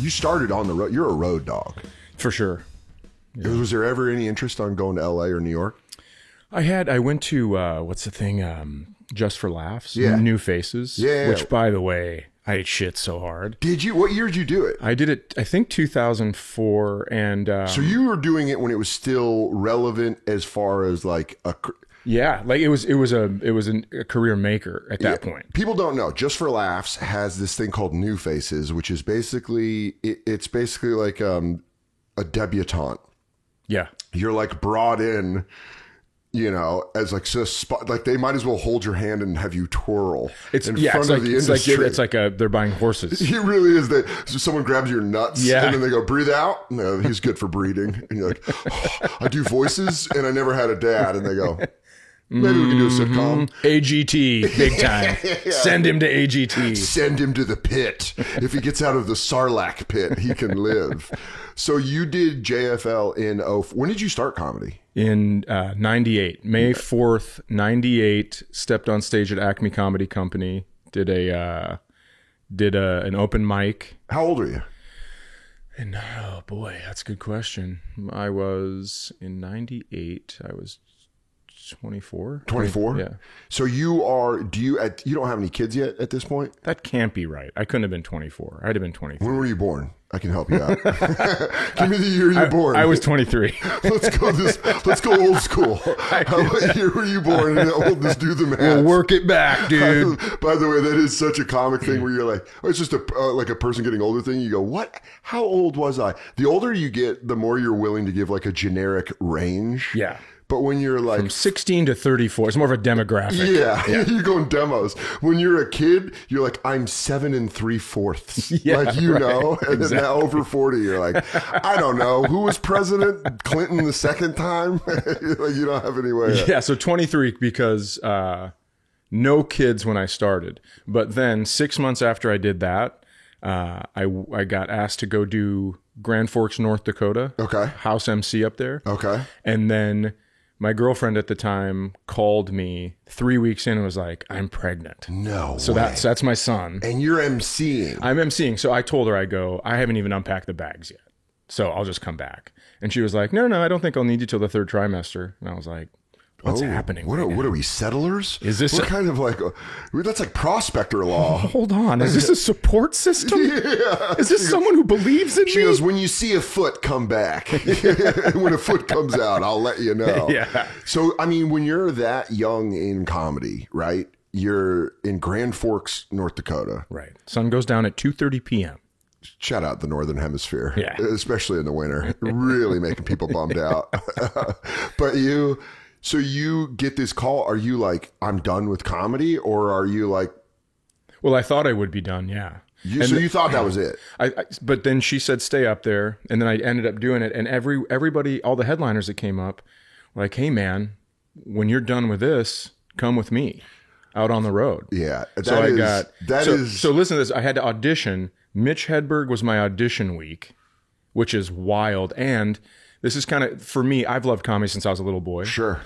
you started on the road. You're a road dog. For sure. Yeah. Was there ever any interest on going to LA or New York? I went to, what's the thing? Just for Laughs. Yeah. New Faces. Yeah. Which, by the way, I ate shit so hard. Did you? What year did you do it? I did it, I think 2004. And so you were doing it when it was still relevant as far as like a... Yeah, like it was a career maker at that point. People don't know. Just for Laughs has this thing called New Faces, which is basically it's basically like a debutante. Yeah, you're like brought in, you know, as like so like they might as well hold your hand and have you twirl it's in yeah, front it's of like the it's industry. like they're buying horses. It really is. That so someone grabs your nuts Yeah. and then they go, breathe out. No, he's good for breeding. And you're like, oh, I do voices and I never had a dad. And they go, maybe we can do a sitcom. AGT, big time. Yeah. Send him to AGT. Send him to the pit. If he gets out of the Sarlacc pit, he can live. So you did JFL in when did you start comedy? In 98, May 4th, 98, stepped on stage at Acme Comedy Company, did an open mic. How old were you? And oh boy, that's a good question. I was in 98, I was 24. 24? Yeah. So you don't have any kids yet at this point? That can't be right. I couldn't have been 24. I'd have been 23. When were you born? I can help you out. Give me the year you were born. I was 23. Let's go old school. What year were you born? And let's do the math. We'll work it back, dude. By the way, that is such a comic thing where you're like, oh, it's just like a person getting older thing. You go, what? How old was I? The older you get, the more you're willing to give like a generic range. Yeah. But when you're like... From 16 to 34, it's more of a demographic. Yeah. You're going demos. When you're a kid, you're like, I'm 7 3/4. Yeah, like, you right. know? And Exactly. then now over 40, you're like, I don't know. Who was president? Clinton the second time? Like, you don't have any way. Yeah, so 23 because no kids when I started. But then 6 months after I did that, I got asked to go do Grand Forks, North Dakota. Okay. House MC up there. Okay. And then my girlfriend at the time called me 3 weeks in and was like, I'm pregnant. No So way. that's my son. And you're emceeing. I'm emceeing. So I told her, I haven't even unpacked the bags yet. So I'll just come back. And she was like, no, I don't think I'll need you till the third trimester. And I was like, what's happening? What are we, settlers? Is this We're kind of like, that's like prospector law. Hold on. Is this a support system? Yeah. Is this someone who believes in She me? goes, when you see a foot, come back. When a foot comes out, I'll let you know. Yeah. So, I mean, when you're that young in comedy, right? You're in Grand Forks, North Dakota. Right. Sun goes down at 2:30 p.m. Shout out the Northern Hemisphere. Yeah. Especially in the winter. Really making people bummed out. But so you get this call. Are you like, I'm done with comedy? Or are you like... Well, I thought I would be done, yeah. So you thought that was it? But then she said, stay up there. And then I ended up doing it. And everybody, all the headliners that came up were like, hey, man, when you're done with this, come with me out on the road. Yeah. So listen to this. I had to audition. Mitch Hedberg was my audition week, which is wild. And this is kind of, for me, I've loved comedy since I was a little boy. Sure.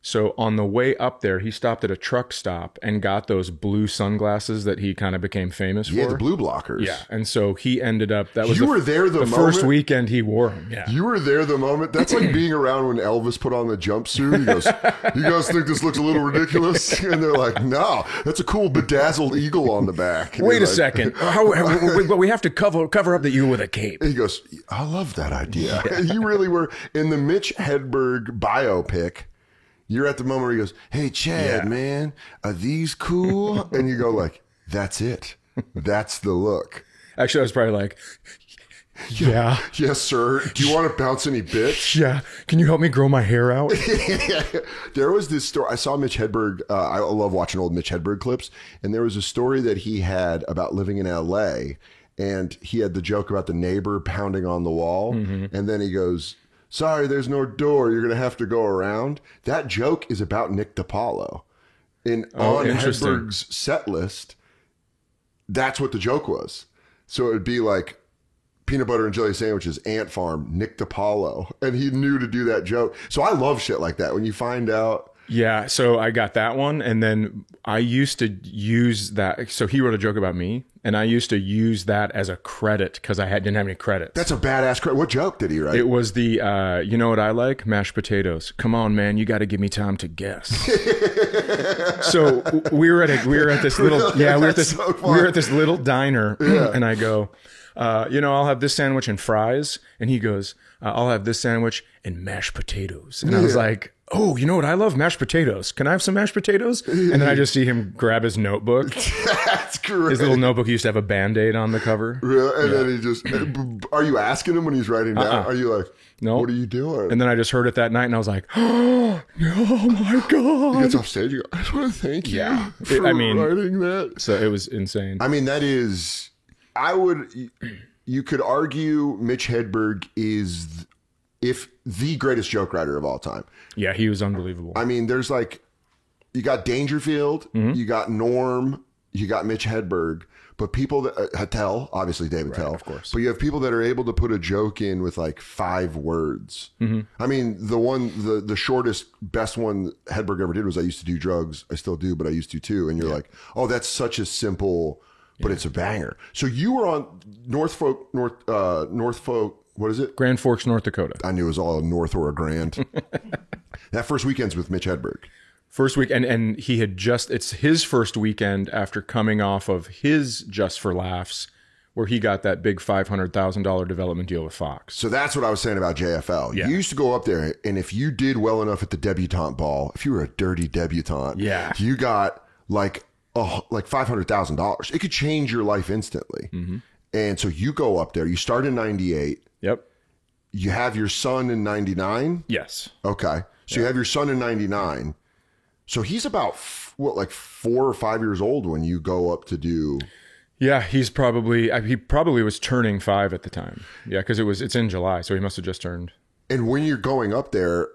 So on the way up there, he stopped at a truck stop and got those blue sunglasses that he kind of became famous for. Yeah, the blue blockers. Yeah. And so he ended up, that was You were there the first moment- weekend he wore them. Yeah. You were there the moment. That's like being around when Elvis put on the jumpsuit. He goes, you guys think this looks a little ridiculous? And they're like, no, that's a cool bedazzled eagle on the back. And Wait you're a like- second. But we have to cover up the eagle with a cape. He goes, I love that idea. You really were in the Mitch Hedberg biopic. You're at the moment where he goes, hey, Chad, man, are these cool? And you go like, that's it. That's the look. Actually, I was probably like, yeah. Yes, sir. Do you want to bounce any bits? Yeah. Can you help me grow my hair out? There was this story. I saw Mitch Hedberg. I love watching old Mitch Hedberg clips. And there was a story that he had about living in LA. And he had the joke about the neighbor pounding on the wall. Mm-hmm. And then he goes, sorry, there's no door. You're going to have to go around. That joke is about Nick DiPaolo. On Hedberg's set list, that's what the joke was. So it would be like peanut butter and jelly sandwiches, Ant Farm, Nick DiPaolo. And he knew to do that joke. So I love shit like that. When you find out. Yeah, so I got that one, and then I used to use that. So he wrote a joke about me, and I used to use that as a credit because didn't have any credits. That's a badass credit. What joke did he write? It was the, you know what I like? Mashed potatoes. Come on, man, you got to give me time to guess. So we were at this little, we were at this little diner, and I go, I'll have this sandwich and fries, and he goes, I'll have this sandwich and mashed potatoes, and I was like, oh, you know what I love? Mashed potatoes. Can I have some mashed potatoes? And then I just see him grab his notebook. That's great. His little notebook used to have a Band-Aid on the cover. Really? And then he just, are you asking him when he's writing down? Are you like, no, what are you doing? And then I just heard it that night, and I was like, oh my God. He gets off stage, you go, I just want to thank you for writing that. So it was insane. I mean, that is, you could argue Mitch Hedberg is, if the greatest joke writer of all time. Yeah, he was unbelievable. I mean, there's like, you got Dangerfield, you got Norm, you got Mitch Hedberg, but people that, Attell, obviously David Attell, of course. But you have people that are able to put a joke in with like 5 words. I mean, the shortest, best one Hedberg ever did was I used to do drugs. I still do, but I used to too. And you're like, oh, that's such a simple, but it's a banger. So you were on Norfolk, what is it? Grand Forks, North Dakota. I knew it was all a North or a Grand. That first weekend's with Mitch Hedberg. First week, and he had it's his first weekend after coming off of his Just for Laughs, where he got that big $500,000 development deal with Fox. So that's what I was saying about JFL. Yeah. You used to go up there, and if you did well enough at the debutante ball, if you were a dirty debutante, you got like $500,000. It could change your life instantly. And so you go up there, you start in 98. Yep. You have your son in 99? Yes. Okay. So you have your son in 99. So he's about, 4 or 5 years old when you go up to do... Yeah, he probably was turning 5 at the time. Yeah, because it's in July, so he must have just turned. And when you're going up there,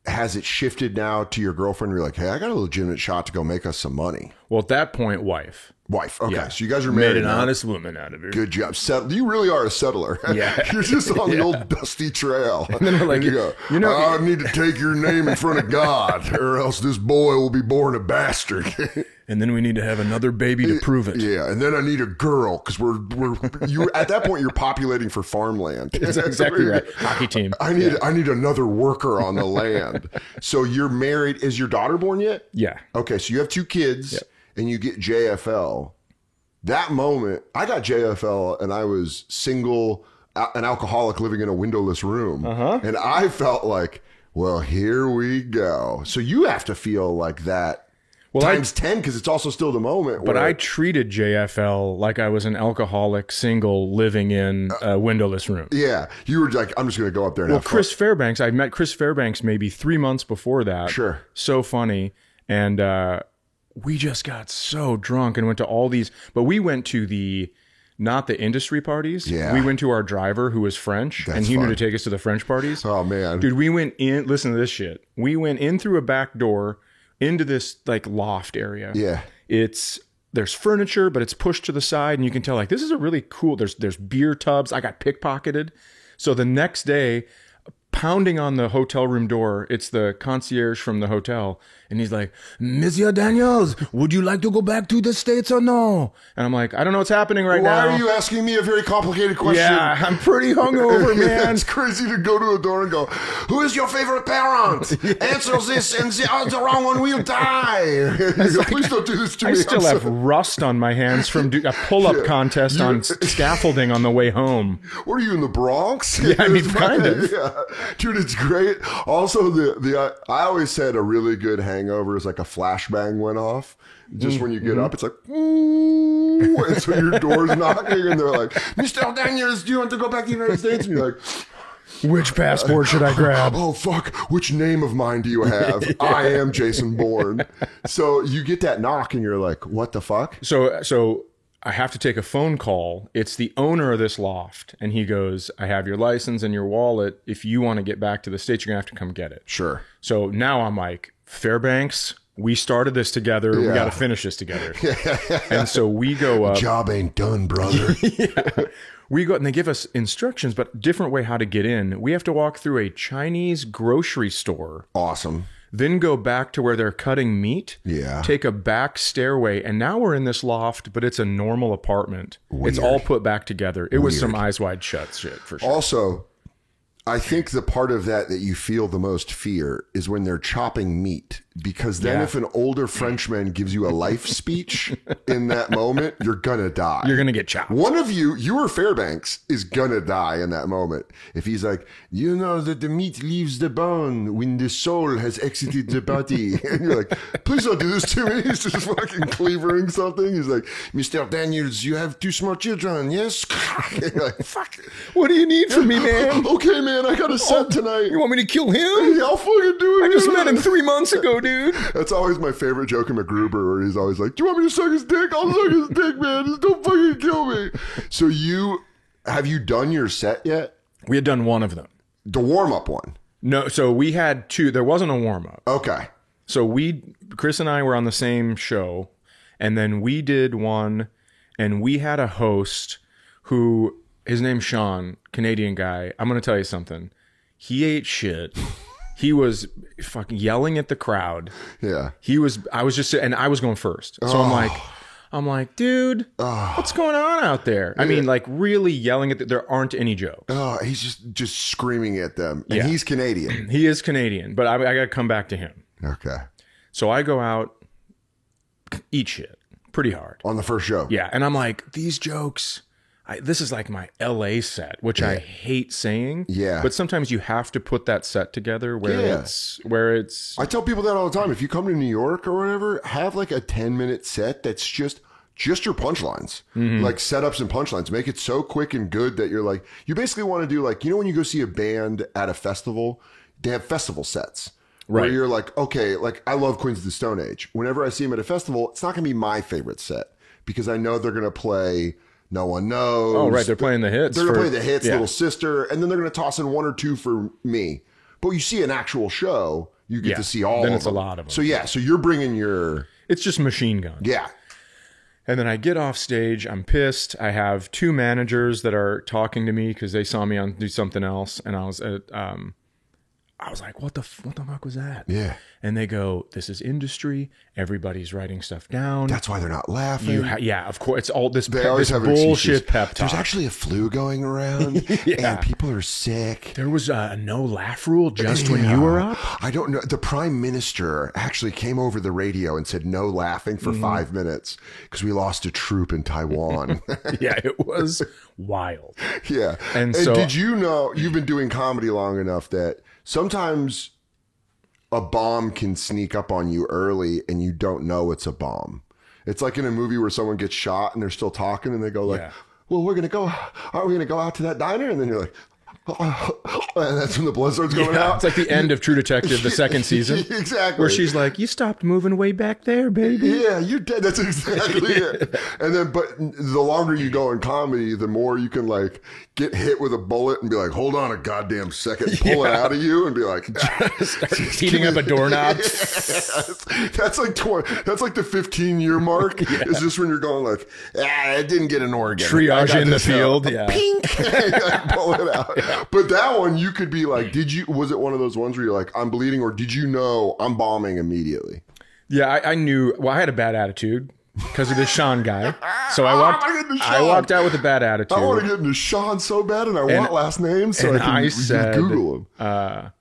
has it shifted now to your girlfriend? You're like, hey, I got a legitimate shot to go make us some money. Well, at that point, wife. Okay, yeah. So you guys are married. Made an now. honest woman out of her. Good job. You really are a settler. Yeah. You're just on the old dusty trail. And then we're like, you go, I need to take your name in front of God, or else this boy will be born a bastard. And then we need to have another baby to prove it. Yeah, and then I need a girl because you at that point you're populating for farmland. That's exactly right. Hockey team. I need another worker on the land. So you're married. Is your daughter born yet? Yeah. Okay, so you have 2 kids, and you get JFL. That moment, I got JFL, and I was single, an alcoholic living in a windowless room, and I felt like, well, here we go. So you have to feel like that. Well, times 10 because it's also still the moment. But I treated JFL like I was an alcoholic single living in a windowless room. Yeah. You were like, I'm just going to go up there and have Chris Fairbanks, I met Chris Fairbanks maybe 3 months before that. Sure. So funny. And we just got so drunk and went to all these. But we went to not the industry parties. Yeah. We went to our driver who was French. And he knew to take us to the French parties. Oh, man. Dude, we went in. Listen to this shit. We went in through a back door into this like loft area. Yeah. There's furniture, but it's pushed to the side, and you can tell like this is a really cool. There's beer tubs. I got pickpocketed. So the next day, pounding on the hotel room door, it's the concierge from the hotel, and he's like, Monsieur Daniels, would you like to go back to the States or no? And I'm like, I don't know what's happening now. Why are you asking me a very complicated question? Yeah, I'm pretty hungover, man. It's crazy to go to a door and go, who is your favorite parent? Answer this, and the wrong one will die. Go, please don't do this to me. I still have rust on my hands from a pull-up contest on scaffolding on the way home. What are you, in the Bronx? Yeah, I mean, kind of. Yeah. Dude, it's great. Also, I always said a really good hangover is like a flashbang went off. Just when you get up, it's like, ooh, and so your door's knocking, and they're like, Mr. Daniels, do you want to go back to the United States? And you're like, which passport should I grab? Oh, fuck. Which name of mine do you have? Yeah. I am Jason Bourne. So you get that knock, and you're like, what the fuck? So I have to take a phone call. It's the owner of this loft. And he goes, I have your license and your wallet. If you want to get back to the States, you're going to have to come get it. Sure. So now I'm like, Fairbanks, we started this together. Yeah. We got to finish this together. And so we go up. Job ain't done, brother. Yeah. We go, and they give us instructions, but different way how to get in. We have to walk through a Chinese grocery store. Awesome. then go back to where they're cutting meat, take a back stairway, and now we're in this loft, but it's a normal apartment. Weird. It's all put back together. It was some Eyes Wide Shut shit for sure. Also, I think the part of that you feel the most fear is when they're chopping meat, because then if an older Frenchman gives you a life speech in that moment, you're gonna die. You're gonna get chopped. One of you or Fairbanks, is gonna die in that moment. If he's like, you know that the meat leaves the bone when the soul has exited the body. And you're like, please don't do this to me. He's just fucking cleavering something. He's like, Mr. Daniels, you have 2 small children, yes? And you're like, fuck. What do you need from me, man? Okay, man, I got a set tonight. You want me to kill him? Yeah, I'll fucking do it. I just met him 3 months ago, dude. That's always my favorite joke in MacGruber, where he's always like, do you want me to suck his dick? I'll suck his dick, man. Just don't fucking kill me. So have you done your set yet? We had done one of them. The warm-up one? No, so we had 2. There wasn't a warm-up. Okay. So Chris and I were on the same show, and then we did one, and we had a host who, his name's Sean, Canadian guy. I'm going to tell you something. He ate shit. He was fucking yelling at the crowd. Yeah. I was just, and I was going first. So I'm like, dude, what's going on out there? I mean, like really yelling at there aren't any jokes. Oh, he's just screaming at them. And he's Canadian. He is Canadian, but I got to come back to him. Okay. So I go out, eat shit pretty hard. On the first show. Yeah. And I'm like, these jokes, this is like my LA set, which I hate saying. Yeah. But sometimes you have to put that set together where it's. I tell people that all the time. If you come to New York or whatever, have like a 10-minute set that's just your punchlines, like setups and punchlines. Make it so quick and good that you're like, you basically want to do like, when you go see a band at a festival, they have festival sets. Right. Where you're like, okay, like I love Queens of the Stone Age. Whenever I see them at a festival, it's not going to be my favorite set because I know they're going to play No One Knows. Oh, right. They're playing the hits. They're going to play the hits, Little Sister, and then they're going to toss in 1 or 2 for me. But you see an actual show, you get to see all of them. Then it's a lot of them. So you're bringing your... It's just Machine Gun. Yeah. And then I get off stage. I'm pissed. I have 2 managers that are talking to me because they saw me do something else. And I was like, what the fuck was that? Yeah. And they go, this is industry. Everybody's writing stuff down. That's why they're not laughing. Yeah, of course. It's all this, they always have bullshit pep talk. There's actually a flu going around and people are sick. There was a no laugh rule just when you were up? I don't know. The prime minister actually came over the radio and said no laughing for 5 minutes because we lost a troop in Taiwan. Yeah, it was wild. Yeah. And so, did you know, you've been doing comedy long enough that sometimes a bomb can sneak up on you early and you don't know it's a bomb. It's like in a movie where someone gets shot and they're still talking and they go like, well, aren't we going to go out to that diner? And then you're like, and that's when the blood starts going out. It's like the end of True Detective, the second season. Exactly. Where she's like, you stopped moving way back there, baby. Yeah, you're dead. That's exactly it. And then, but the longer you go in comedy, the more you can like get hit with a bullet and be like, hold on a goddamn second, pull it out of you and be like, start heating up a doorknob. That's like the 15-year mark. It's just when you're going like, it didn't get an organ. Triage in the field. Pink. Pull it out. But that one, you could be like, was it one of those ones where you're like, I'm bleeding, or did you know I'm bombing immediately? Yeah, I knew. Well, I had a bad attitude because of this Sean guy. So I walked out with a bad attitude. I want to get into Sean so bad, and I want last names so I can Google him.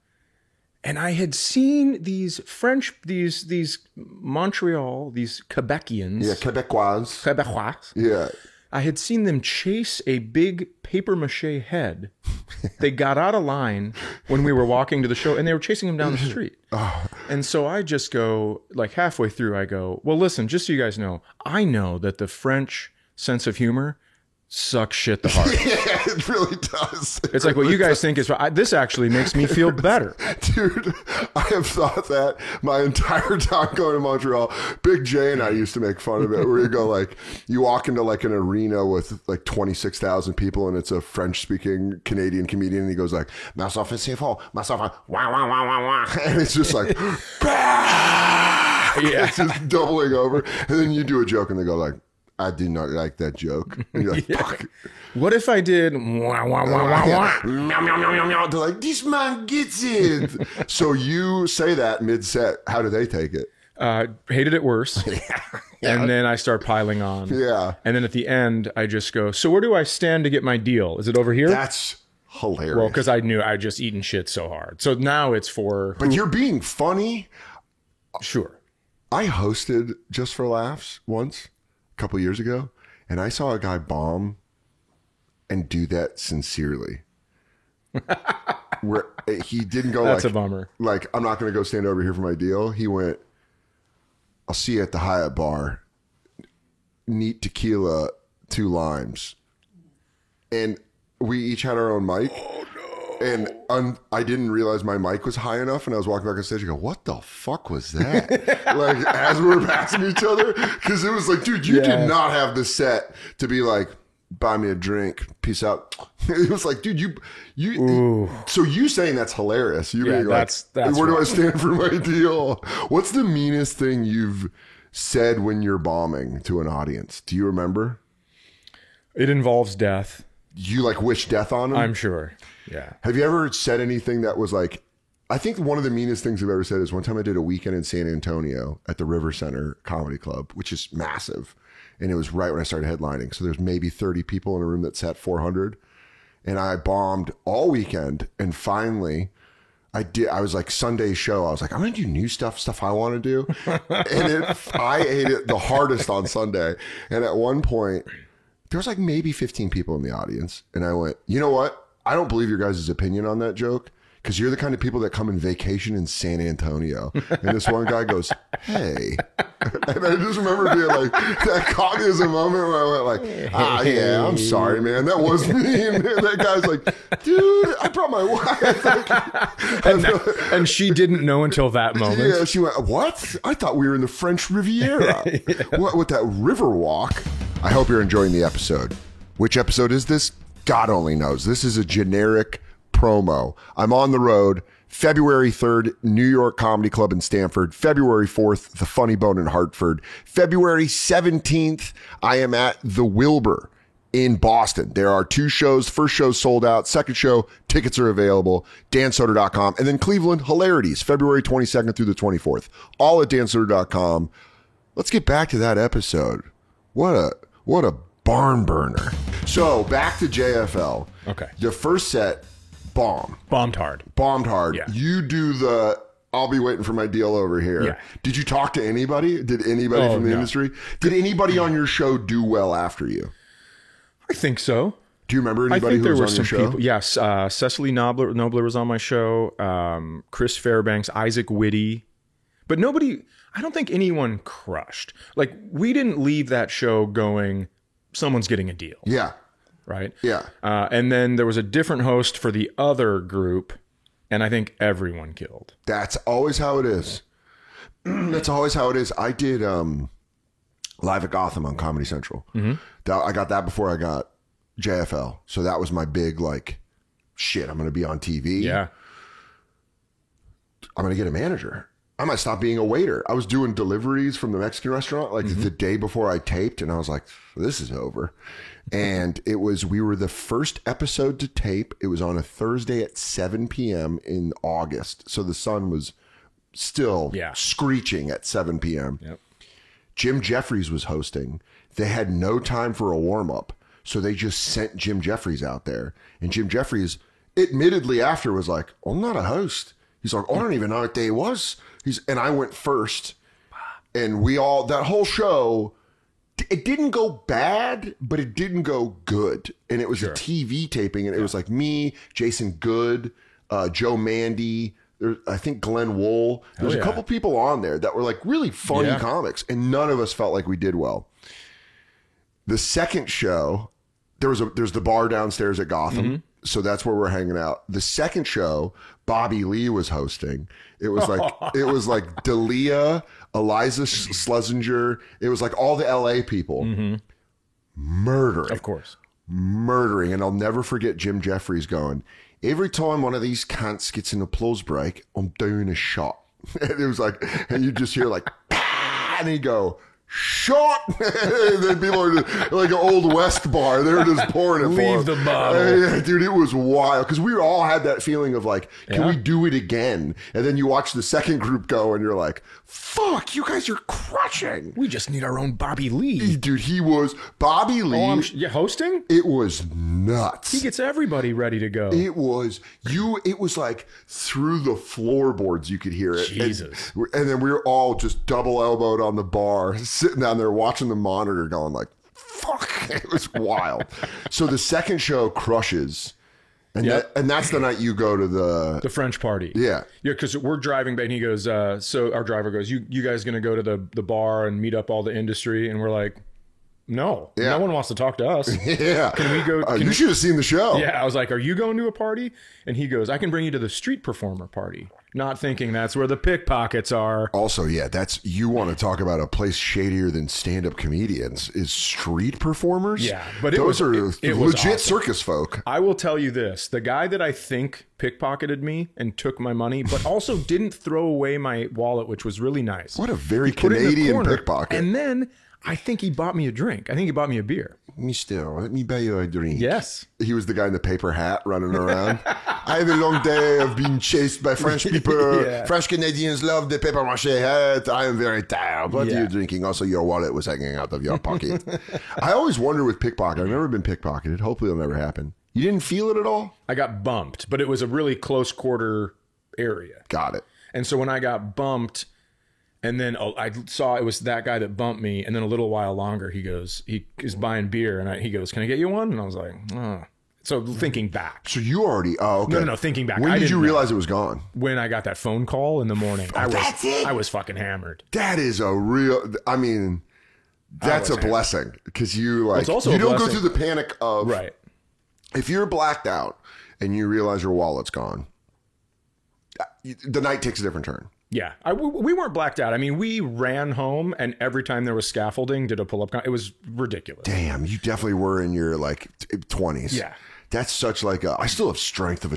And I had seen these French, these Montreal, these Quebecians. Yeah, Quebecois. Yeah. I had seen them chase a big papier-mâché head. They got out of line when we were walking to the show, and they were chasing him down the street. And so I just go, like halfway through, I go, well, listen, just so you guys know, I know that the French sense of humor sucks shit the hardest. Yeah, it really does. It's like what you guys think is, this actually makes me feel better. Dude, I have thought that my entire time going to Montreal. Big J and I used to make fun of it, where you go like, you walk into like an arena with like 26,000 people and it's a French-speaking Canadian comedian and he goes like, myself is wah, wah, wah, wah, wah. And it's just like, bah! It's just doubling over. And then you do a joke and they go like, I do not like that joke. And you're like, fuck. What if I did? Wah, wah, wah, wah, wah. Meow, meow, meow, meow, meow. They're like, this man gets it. So you say that mid-set. How do they take it? Hated it worse. And then I start piling on. Yeah. And then at the end, I just go, so where do I stand to get my deal? Is it over here? That's hilarious. Well, because I knew I just eaten shit so hard. So now it's for... But you're being funny. Sure. I hosted Just for Laughs once, a couple years ago, and I saw a guy bomb and do that sincerely. Where he didn't go That's a bummer. Like, I'm not going to go stand over here for my deal. He went, I'll see you at the Hyatt bar. Neat tequila, 2 limes. And we each had our own mic. Oh, no. And I didn't realize my mic was high enough. And I was walking back on stage and go, what the fuck was that? Like, as we were passing each other. Because it was like, dude, you did not have the set to be like, buy me a drink. Peace out. It was like, dude, you so you saying that's hilarious. You being like, that's where do I stand for my deal? What's the meanest thing you've said when you're bombing to an audience? Do you remember? It involves death. You like wish death on them? I'm sure. Yeah. Have you ever said anything that was like, I think one of the meanest things I've ever said is one time I did a weekend in San Antonio at the River Center Comedy Club, which is massive. And it was right when I started headlining. So there's maybe 30 people in a room that sat 400. And I bombed all weekend. And finally, I was like, Sunday show, I was like, I'm going to do new stuff I want to do. And I ate it the hardest on Sunday. And at one point, there was like maybe 15 people in the audience. And I went, you know what? I don't believe your guys' opinion on that joke. Because you're the kind of people that come in vacation in San Antonio. And this one guy goes, hey. And I just remember being like, that caught me as a moment where I went like, yeah, I'm sorry, man. That was me. And that guy's like, dude, I brought my wife. And she didn't know until that moment. Yeah, she went, what? I thought we were in the French Riviera. What with that river walk? I hope you're enjoying the episode. Which episode is this? God only knows. This is a generic promo. I'm on the road. February 3rd, New York Comedy Club in Stamford. February 4th, the Funny Bone in Hartford. February 17th, I am at the Wilbur in Boston. There are 2 shows. First show sold out. Second show, tickets are available. dansoder.com. And then Cleveland Hilarities, February 22nd through the 24th. All at dansoder.com. Let's get back to that episode. What a barn burner. So back to JFL. Okay. The first set, bombed hard. Yeah. You do the I'll be waiting for my deal over here. Yeah. Did you talk to anybody? Did anybody from the industry? Did anybody on your show do well after you? I think so. Do you remember anybody who was on your show? People. Yes. Cecily Nobler was on my show. Chris Fairbanks, Isaac Whitty. But nobody, I don't think anyone crushed. Like, we didn't leave that show going, someone's getting a deal. Yeah. Right? Yeah. And then there was a different host for the other group, and I think everyone killed. That's always how it is. That's always how it is. I did Live at Gotham on Comedy Central. Mm-hmm. I got that before I got JFL. So that was my big, like, shit, I'm going to be on TV. Yeah. I'm going to get a manager. I might stop being a waiter. I was doing deliveries from the Mexican restaurant like the day before I taped, and I was like, this is over. And we were the first episode to tape. It was on a Thursday at 7 p.m. in August. So the sun was still screeching at 7 p.m. Yep. Jim Jeffries was hosting. They had no time for a warm-up. So they just sent Jim Jeffries out there. And Jim Jeffries, admittedly after, was like, I'm not a host. He's like, I don't even know what day it was. And I went first. And that whole show, it didn't go bad, but it didn't go good. And it was a TV taping. And it was like me, Jason Good, Joe Mandy, I think Glenn Wool. There's a couple people on there that were like really funny comics. And none of us felt like we did well. The second show, there's the bar downstairs at Gotham. Mm-hmm. So that's where we're hanging out. The second show, Bobby Lee was hosting. It was like D'Elia, Eliza Schlesinger. It was like all the LA people murdering. Of course. Murdering. And I'll never forget Jim Jeffries going, every time one of these cunts gets an applause break, I'm doing a shot. And it was like, and you just hear like, and he'd go, shot. And then people are just, like an Old West bar. They're just pouring it Leave for him. the bottle. Dude, it was wild. Because we all had that feeling of like, can we do it again? And then you watch the second group go and you're like, fuck, you guys are crushing. We just need our own Bobby Lee. Dude, he was Bobby Lee. Oh, hosting? It was nuts. He gets everybody ready to go. It was like through the floorboards you could hear it. Jesus. And then we were all just double elbowed on the bar, sitting down there watching the monitor going like, fuck. It was wild. So the second show crushes. And and that's the night you go to the French party. Yeah. Yeah, because we're driving back and he goes, so our driver goes, you guys going to go to the bar and meet up all the industry? And we're like, no, no one wants to talk to us. Yeah. Can we go? You should have seen the show. Yeah. I was like, are you going to a party? And he goes, I can bring you to the street performer party. Not thinking that's where the pickpockets are. Also, you want to talk about a place shadier than stand-up comedians is street performers. Yeah. But those are it was legit awesome. Circus folk. I will tell you this. The guy that I think pickpocketed me and took my money, but also didn't throw away my wallet, which was really nice. What a very Canadian pickpocket. And then I think he bought me a drink. I think he bought me a beer. Let me buy you a drink. Yes. He was the guy in the paper hat running around. I have a long day of being chased by French people. Yeah. French Canadians love the paper mache hat. I am very tired. What are you drinking? Also, your wallet was hanging out of your pocket. I always wonder with pickpocket. I've never been pickpocketed. Hopefully it'll never happen. You didn't feel it at all? I got bumped, but it was a really close quarter area. Got it. And so when I got bumped, and then I saw it was that guy that bumped me. And then a little while longer, he is buying beer. And he goes, can I get you one? And I was like, oh. So thinking back. So you already, okay. No, thinking back. When did you realize it was gone? When I got that phone call in the morning. I was fucking hammered. That is a real, I mean, that's a blessing. Because you like, you don't go through the panic of, right. If you're blacked out and you realize your wallet's gone, the night takes a different turn. Yeah, we weren't blacked out. I mean, we ran home, and every time there was scaffolding, did a pull-up. It was ridiculous. Damn, you definitely were in your like 20s. Yeah. That's such like I still have strength of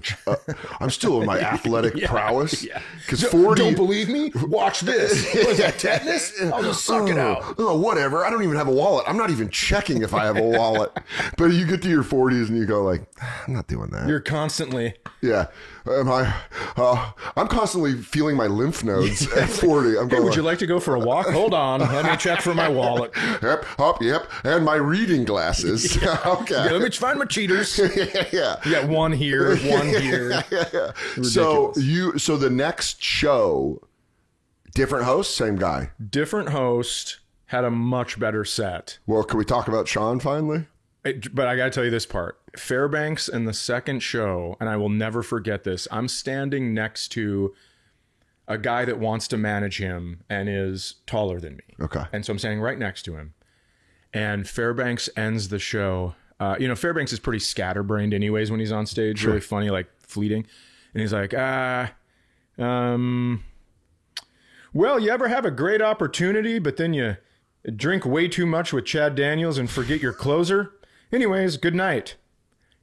I'm still in my athletic prowess. Yeah. Because 40. Don't believe me? Watch this. What is that, tetanus? I'll just suck it out. Oh, whatever. I don't even have a wallet. I'm not even checking if I have a wallet. But you get to your 40s and you go like, I'm not doing that. You're constantly. Yeah. I'm constantly feeling my lymph nodes at 40. I'm going, would you like to go for a walk? Hold on. Let me check for my wallet. Yep. And my reading glasses. Yeah. Okay. Yeah, let me find my cheaters. Yeah. You got one here, one here. Yeah. So the next show, different host, same guy. Different host, had a much better set. Well, can we talk about Sean finally? But I got to tell you this part. Fairbanks in the second show, and I will never forget this. I'm standing next to a guy that wants to manage him and is taller than me. Okay. And so I'm standing right next to him. And Fairbanks ends the show. Fairbanks is pretty scatterbrained anyways when he's on stage. Sure. Really funny, like fleeting. And he's like, well, you ever have a great opportunity, but then you drink way too much with Chad Daniels and forget your closer? Anyways, good night.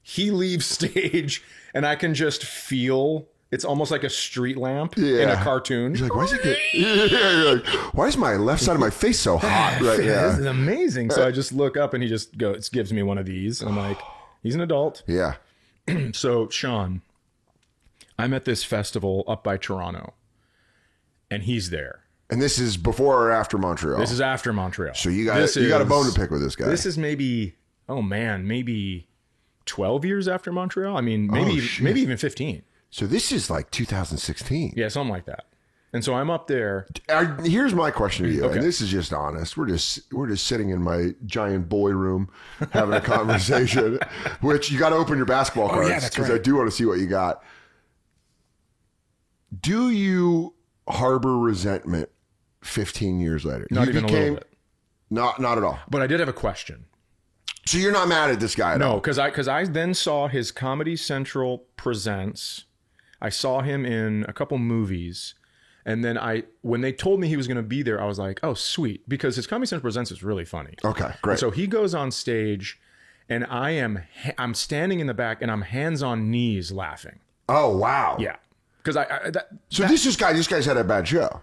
He leaves stage, and I can just feel it's almost like a street lamp in a cartoon. You're like, why is it you're like, why is my left side of my face so hot right now? This is amazing. So I just look up, and he just gives me one of these. And I'm like, he's an adult. Yeah. So, Sean, I'm at this festival up by Toronto, and he's there. And this is before or after Montreal? This is after Montreal. So you got a bone to pick with this guy. This is maybe 12 years after Montreal. I mean, maybe even 15. So this is like 2016. Yeah, something like that. And so I'm up there. Here's my question to you, Okay. and this is just honest. We're just sitting in my giant boy room having a conversation. Which you got to open your basketball cards because I do want to see what you got. Do you harbor resentment 15 years later? Not even a little bit. Not at all. But I did have a question. So you're not mad at this guy at all? No, because I then saw his Comedy Central Presents. I saw him in a couple movies. And then when they told me he was going to be there, I was like, oh, sweet. Because his Comedy Central Presents is really funny. Okay, great. And so he goes on stage, and I'm standing in the back, and I'm hands on knees laughing. Oh, wow. Yeah. Because these guys had a bad show.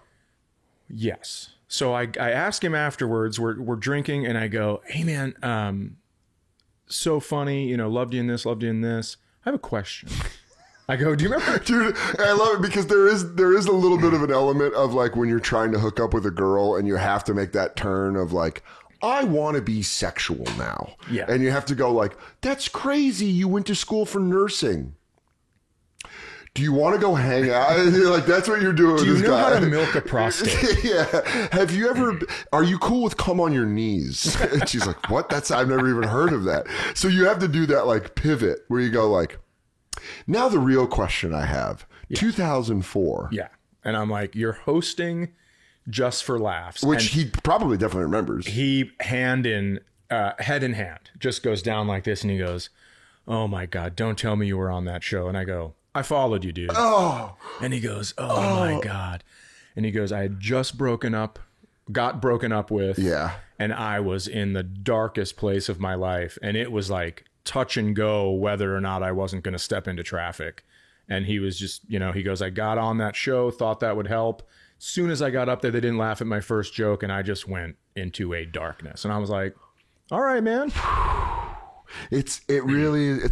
Yes. So I ask him afterwards, we're drinking, and I go, hey man, so funny, loved you in this, loved you in this. I have a question. I go, do you remember? Dude, I love it because there is a little bit of an element of like when you're trying to hook up with a girl and you have to make that turn of like, I want to be sexual now. Yeah. And you have to go like, that's crazy. You went to school for nursing. Do you want to go hang out? Like, that's what you're doing. Do you with this know guy. how to milk a prostate? Yeah. Have you ever, are you cool with cum on your knees? And she's like, what? I've never even heard of that. So you have to do that like pivot where you go like, now the real question I have, 2004. Yeah. And I'm like, you're hosting Just for Laughs. Which he probably definitely remembers. He head in hand, just goes down like this and he goes, oh my God, don't tell me you were on that show. And I go, I followed you, dude. Oh. And he goes, oh my God. And he goes, I had just got broken up with. Yeah. And I was in the darkest place of my life. And it was like touch and go whether or not I wasn't going to step into traffic. And he was just, he goes, I got on that show, thought that would help. Soon as I got up there, they didn't laugh at my first joke. And I just went into a darkness. And I was like, all right, man. It's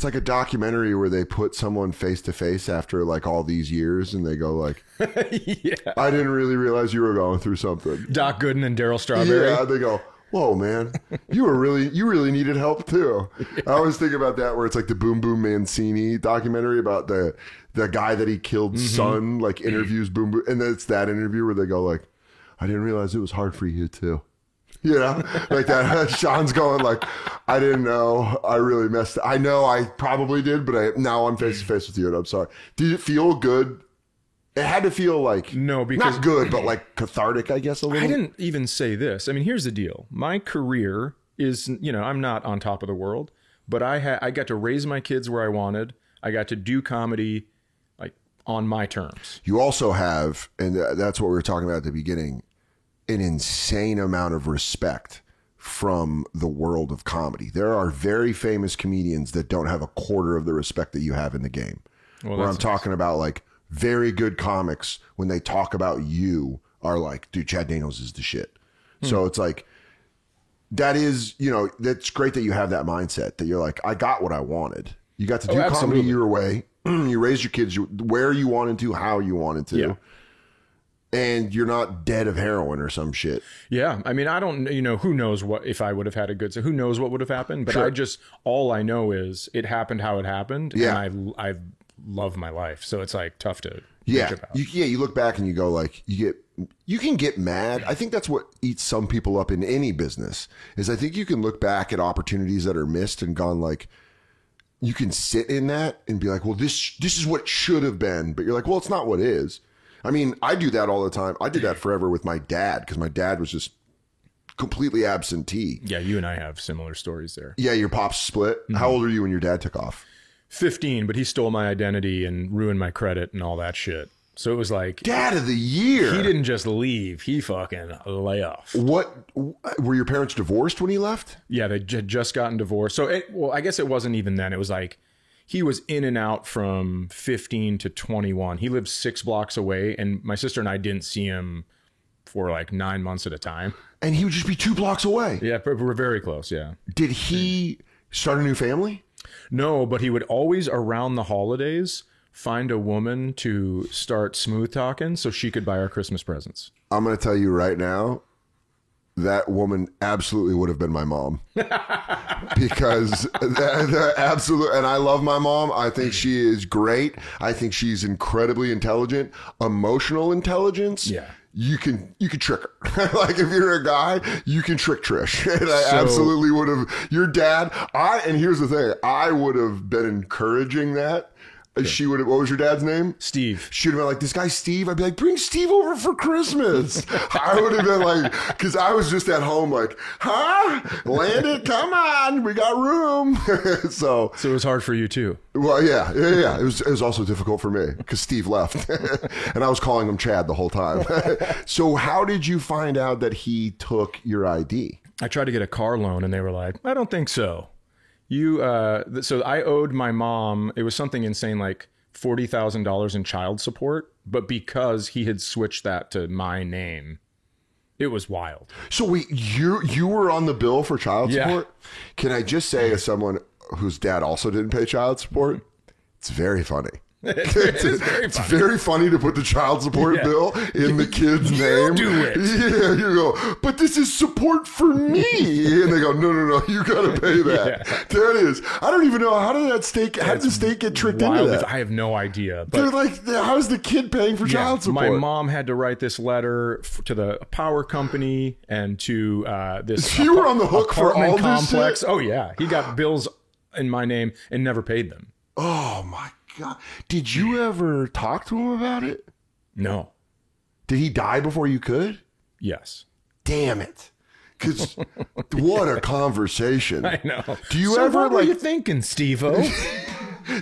like a documentary where they put someone face to face after like all these years and they go like, yeah. I didn't really realize you were going through something. Doc Gooden and Daryl Strawberry. Yeah, they go, whoa, man, you really needed help too. Yeah. I always think about that where it's like the Boom Boom Mancini documentary about the guy that he killed son, like interviews Boom Boom. And then it's that interview where they go like, I didn't realize it was hard for you too. Like that. Sean's going like, I didn't know. I really messed up. I know I probably did, but now I'm face to face with you and I'm sorry. Did it feel good? It had to feel like, no, because not good, but like cathartic, I guess, a little. I didn't even say this. I mean, here's the deal. My career is, I'm not on top of the world, but I got to raise my kids where I wanted. I got to do comedy like on my terms. You also have, and that's what we were talking about at the beginning, an insane amount of respect from the world of comedy. There are very famous comedians that don't have a quarter of the respect that you have in the game. Well, where I'm talking about like very good comics, when they talk about you, are like, dude, Chad Daniels is the shit. So it's like, that is, that's great that you have that mindset that you're like, I got what I wanted. You got to do comedy your way. You raised your kids where you wanted to, how you wanted to. Yeah. And you're not dead of heroin or some shit. Yeah. I mean, I don't, who knows what, if I would have had a good, so who knows what would have happened, but sure. All I know is it happened how it happened. Yeah. And I love my life. So it's like tough to think about. You look back and you go like, you can get mad. I think that's what eats some people up in any business is I think you can look back at opportunities that are missed and gone like, you can sit in that and be like, well, this is what should have been. But you're like, well, it's not what is. I mean, I do that all the time. I did that forever with my dad because my dad was just completely absentee. Yeah, you and I have similar stories there. Yeah, your pops split. Mm-hmm. How old are you when your dad took off? 15, but he stole my identity and ruined my credit and all that shit. So it was like... Dad of the year! He didn't just leave. He fucking lay off. What? Were your parents divorced when he left? Yeah, they had just gotten divorced. So, I guess it wasn't even then. It was like... He was in and out from 15 to 21. He lived 6 blocks away, and my sister and I didn't see him for like 9 months at a time. And he would just be 2 blocks away. Yeah, we're very close, yeah. Did he start a new family? No, but he would always, around the holidays, find a woman to start smooth talking so she could buy our Christmas presents. I'm going to tell you right now, that woman absolutely would have been my mom because the absolute, and I love my mom. I think she is great. I think she's incredibly intelligent, emotional intelligence. Yeah. You can trick her. Like if you're a guy, you can trick Trish. And I absolutely would have, your dad, and here's the thing, I would have been encouraging that. Okay. She would have, what was your dad's name? Steve. She would have been like, this guy Steve. I'd be like, bring Steve over for Christmas. I would have been like, because I was just at home like, huh? Landed? Come on. We got room. So it was hard for you too. Well, yeah. It was also difficult for me because Steve left. And I was calling him Chad the whole time. So how did you find out that he took your ID? I tried to get a car loan and they were like, I don't think so. So I owed my mom, it was something insane like $40,000 in child support, but because he had switched that to my name, It was wild. So you were on the bill for child support? Can I just say, as someone whose dad also didn't pay child support, it's very funny. It's very funny to put the child support bill in the kid's name. Do it. Yeah, you go, but this is support for me. And they go, no, you got to pay that. That is, I don't even know, how did the state get tricked into that? I have no idea. But they're like, how's the kid paying for child support? My mom had to write this letter to the power company and to this so you were on the hook for all complex. This shit? Oh, yeah. He got bills in my name and never paid them. Oh, my God. Did you ever talk to him about it? No. Did he die before you could? Yes. Damn it. Because what a conversation. I know. Do you ever what were you thinking, Steve-O?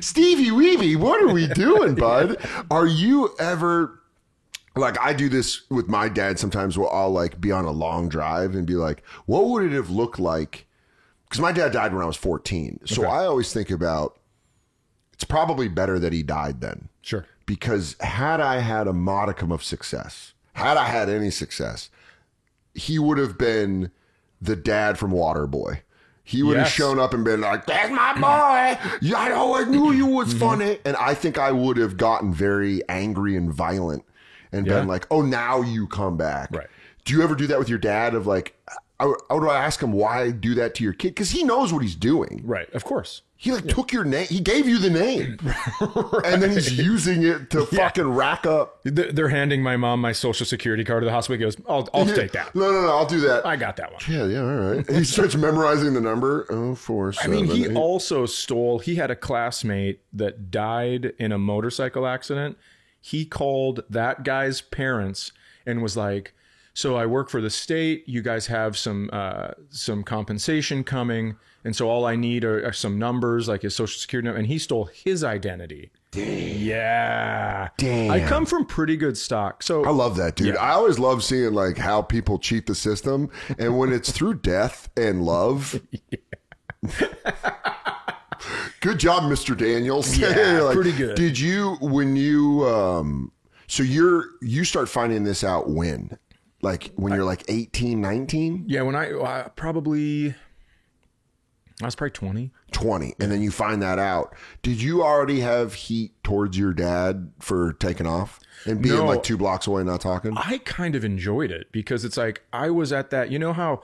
Stevie Weeby, what are we doing, bud? Are you ever, like, I do this with my dad sometimes where I'll like be on a long drive and be like, what would it have looked like? Because my dad died when I was 14. So I always think about, it's probably better that he died then. Sure. Because had I had a modicum of success, had I had any success, he would have been the dad from Waterboy. He would have shown up and been like, that's my boy. Yeah, I always knew you was funny. And I think I would have gotten very angry and violent and been like, oh, now you come back. Right. Do you ever do that with your dad of like, I would ask him why do that to your kid? Because he knows what he's doing. Right. Of course. He like took your name. He gave you the name. Right. And then he's using it to fucking rack up. They're handing my mom my social security card to the hospital. He goes, I'll take that. No, I'll do that. I got that one. Yeah, all right. And he starts memorizing the number. 047. I mean, he also stole, he had a classmate that died in a motorcycle accident. He called that guy's parents and was like, so I work for the state. You guys have some compensation coming. And so all I need are some numbers, like his social security number. And he stole his identity. Damn. Yeah. Damn. I come from pretty good stock. So I love that, dude. Yeah. I always love seeing like how people cheat the system. And when it's through death and love. Good job, Mr. Daniels. Yeah, like, pretty good. Did you, when you, so you start finding this out when? Like when you're like 18, 19? Yeah, when I was probably 20. 20. And then you find that out. Did you already have heat towards your dad for taking off and being like 2 blocks away, not talking? I kind of enjoyed it because it's like I was at that, you know how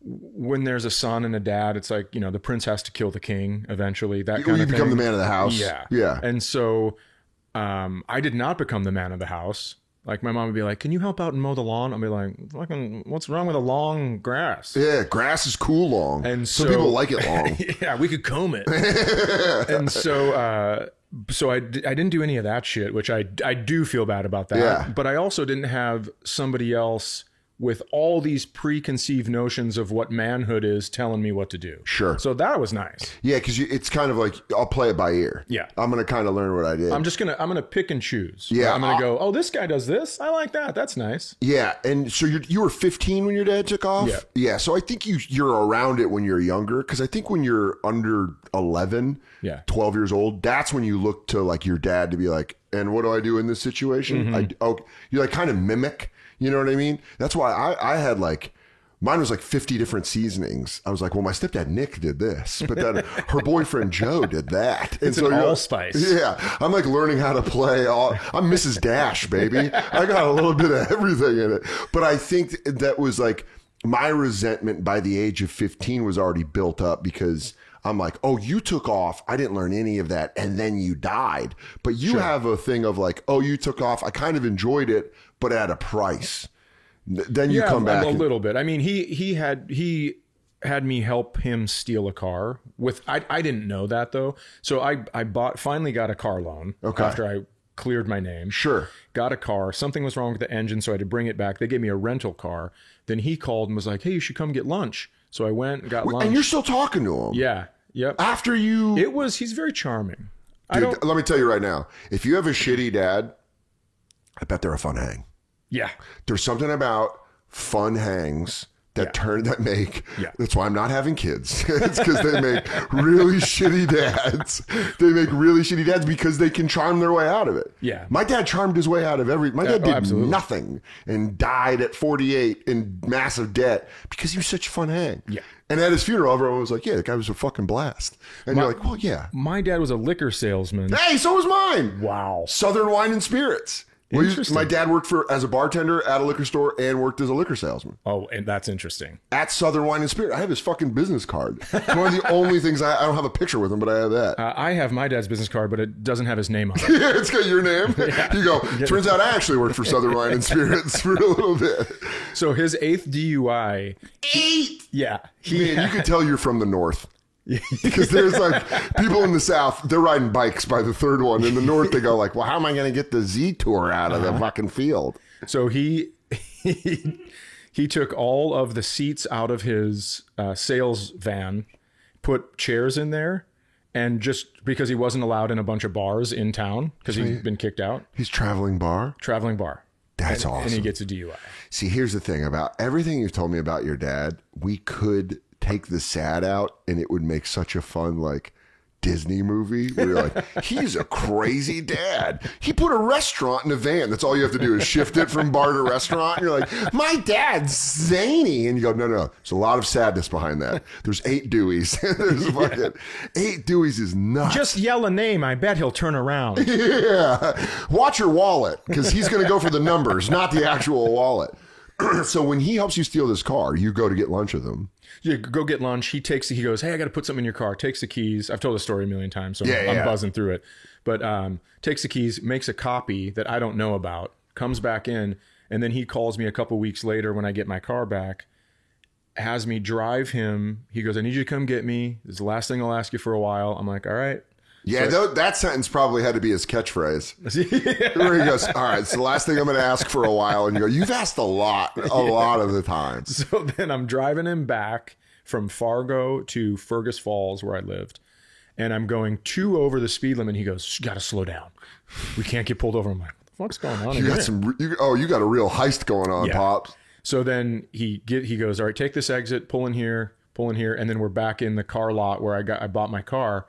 when there's a son and a dad, it's like, you know, the prince has to kill the king eventually, that kind of thing. You become the man of the house. Yeah. Yeah. And so I did not become the man of the house. Like my mom would be like, can you help out and mow the lawn? I'll be like, fucking, what's wrong with a long grass? Yeah, grass is cool long. And so some people like it long. Yeah, we could comb it. And so I didn't do any of that shit, which I do feel bad about that. Yeah. But I also didn't have somebody else with all these preconceived notions of what manhood is telling me what to do. Sure. So that was nice. Yeah, because it's kind of like, I'll play it by ear. Yeah. I'm going to kind of learn what I did. I'm going to pick and choose. Yeah. I'm going to go, oh, this guy does this. I like that. That's nice. Yeah. And so you were 15 when your dad took off? Yeah. Yeah. So I think you're around it when you're younger. Because I think when you're under 11, 12 years old, that's when you look to like your dad to be like, and what do I do in this situation? Mm-hmm. You like kind of mimic. You know what I mean? That's why I had like, mine was like 50 different seasonings. I was like, well, my stepdad Nick did this, but then her boyfriend Joe did that. It's an allspice. Yeah. I'm like learning how to play. I'm Mrs. Dash, baby. I got a little bit of everything in it. But I think that was like my resentment by the age of 15 was already built up because I'm like, oh, you took off. I didn't learn any of that. And then you died. But you have a thing of like, oh, you took off. I kind of enjoyed it, but at a price. Then you come back a little bit. I mean, he had me help him steal a car with, I didn't know that though. So I finally got a car loan after I cleared my name. Sure. Got a car. Something was wrong with the engine. So I had to bring it back. They gave me a rental car. Then he called and was like, hey, you should come get lunch. So I went and got lunch. And you're still talking to him. Yeah. Yep. After you. He's very charming. Dude, let me tell you right now, if you have a shitty dad, I bet they're a fun hang. Yeah. There's something about fun hangs that make. Yeah. That's why I'm not having kids. It's because they make really shitty dads. They make really shitty dads because they can charm their way out of it. Yeah. My dad charmed his way out of my dad did absolutely. nothing and died at 48 in massive debt because he was such a fun hang. Yeah. And at his funeral, everyone was like, yeah, the guy was a fucking blast. And you're like, well, yeah. My dad was a liquor salesman. Hey, so was mine. Wow. Southern Wine and Spirits. Interesting. My dad worked as a bartender at a liquor store and worked as a liquor salesman. Oh, and that's interesting. At Southern Wine and Spirit. I have his fucking business card. It's one of the only things I don't have a picture with him, but I have that. I have my dad's business card, but it doesn't have his name on it. Yeah, it's got your name. You go, turns out I actually worked for Southern Wine and Spirits for a little bit. So his 8th DUI. 8? Yeah. Man, you can tell you're from the North. Because there's like people in the South, they're riding bikes by the 3rd one. In the North, they go like, well, how am I going to get the Z Tour out of the fucking field? So he took all of the seats out of his sales van, put chairs in there, and just because he wasn't allowed in a bunch of bars in town because he'd been kicked out. He's traveling bar? Traveling bar. That's awesome. And he gets a DUI. See, here's the thing about everything you've told me about your dad. We could take the sad out and it would make such a fun, like, Disney movie where you're like, he's a crazy dad. He put a restaurant in a van. That's all you have to do is shift it from bar to restaurant. And you're like, my dad's zany. And you go, no. There's a lot of sadness behind that. There's 8 Deweys. There's fucking 8 Deweys is nuts. Just yell a name. I bet he'll turn around. Yeah. Watch your wallet because he's going to go for the numbers, not the actual wallet. So when he helps you steal this car, you go to get lunch with him. You go get lunch. He goes, hey, I got to put something in your car. Takes the keys. I've told the story a million times, so I'm buzzing through it. But takes the keys, makes a copy that I don't know about, comes back in, and then he calls me a couple weeks later when I get my car back, has me drive him. He goes, I need you to come get me. This is the last thing I'll ask you for a while. I'm like, all right. Yeah, that sentence probably had to be his catchphrase. Where he goes, all right, it's the last thing I'm going to ask for a while. And you go, you've asked a lot of the time. So then I'm driving him back from Fargo to Fergus Falls, where I lived. And I'm going 2 over the speed limit. He goes, you got to slow down. We can't get pulled over. I'm like, what the fuck's going on? You got a real heist going on, Pops. So then he goes, all right, take this exit, pull in here. And then we're back in the car lot where I bought my car.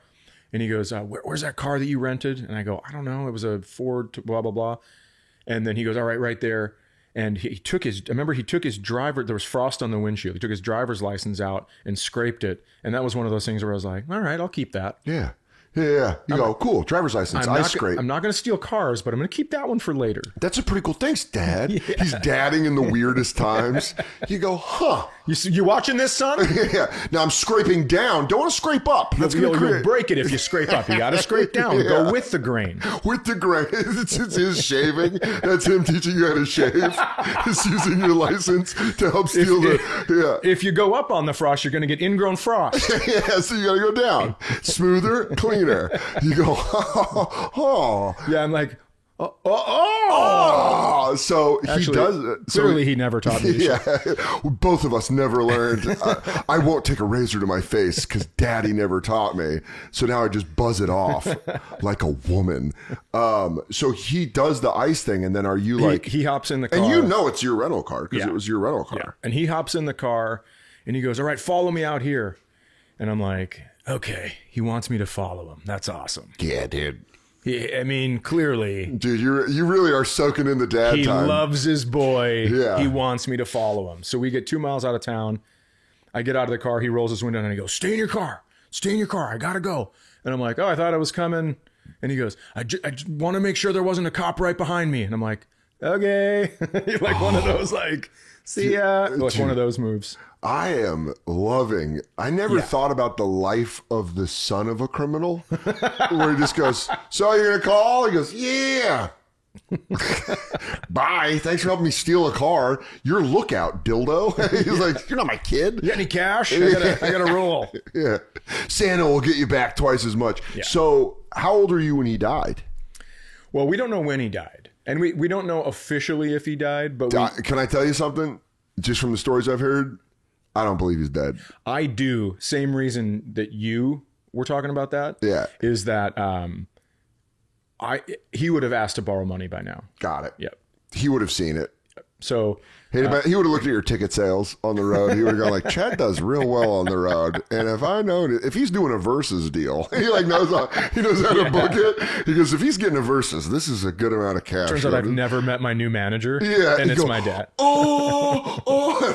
And he goes, where's that car that you rented? And I go, I don't know. It was a Ford, blah, blah, blah. And then he goes, all right there. And he took his driver, there was frost on the windshield. He took his driver's license out and scraped it. And that was one of those things where I was like, all right, I'll keep that. Yeah. You go, cool, driver's license, ice scrape. I'm not going to steal cars, but I'm going to keep that one for later. That's a pretty cool. Thanks, Dad. Yeah. He's dadding in the weirdest times. You go, huh. You watching this, son? Yeah. Now I'm scraping down. Don't want to scrape up. You'll break it if you scrape up. You got to scrape down. Yeah. Go with the grain. With the grain. It's his shaving. That's him teaching you how to shave. He's using your license to help steal If you go up on the frost, you're going to get ingrown frost. Yeah, so you got to go down. Smoother, cleaner. You go, oh. Yeah, I'm like, So actually, he does it. Clearly, he never taught me. Yeah, both of us never learned. I won't take a razor to my face because Daddy never taught me. So now I just buzz it off like a woman. So he does the ice thing, and then are you like he hops in the car, and you know it's your rental car because it was your rental car. Yeah. And he hops in the car, and he goes, "All right, follow me out here." And I'm like, "Okay, he wants me to follow him. That's awesome." Yeah, dude. I mean, clearly, dude, you really are soaking in the dad time. He loves his boy. Yeah. He wants me to follow him. So we get 2 miles out of town. I get out of the car. He rolls his window down and he goes, "Stay in your car. Stay in your car. I gotta go." And I'm like, "Oh, I thought I was coming." And he goes, I just want to make sure there wasn't a cop right behind me." And I'm like, "Okay." Like one of those, like, see ya. Like one of those moves. I am loving. I never thought about the life of the son of a criminal, where he just goes, "So you're gonna call?" He goes, "Yeah." "Bye. Thanks for helping me steal a car. Your lookout, dildo." He's like, "You're not my kid. You got any cash? I gotta roll." Yeah. "Santa will get you back twice as much." Yeah. So, how old are you when he died? Well, we don't know when he died, and we don't know officially if he died. But can I tell you something? Just from the stories I've heard, I don't believe he's dead. I do. Same reason that you were talking about that. Yeah. Is that he would have asked to borrow money by now. Got it. Yep. He would have seen it. So he would have looked at your ticket sales on the road. He would have gone like, Chad does real well on the road. And if he's doing a Versus deal, he knows how to book it. He goes, if he's getting a Versus, this is a good amount of cash. Turns out I've never met my new manager. Yeah. And it's my dad. Oh,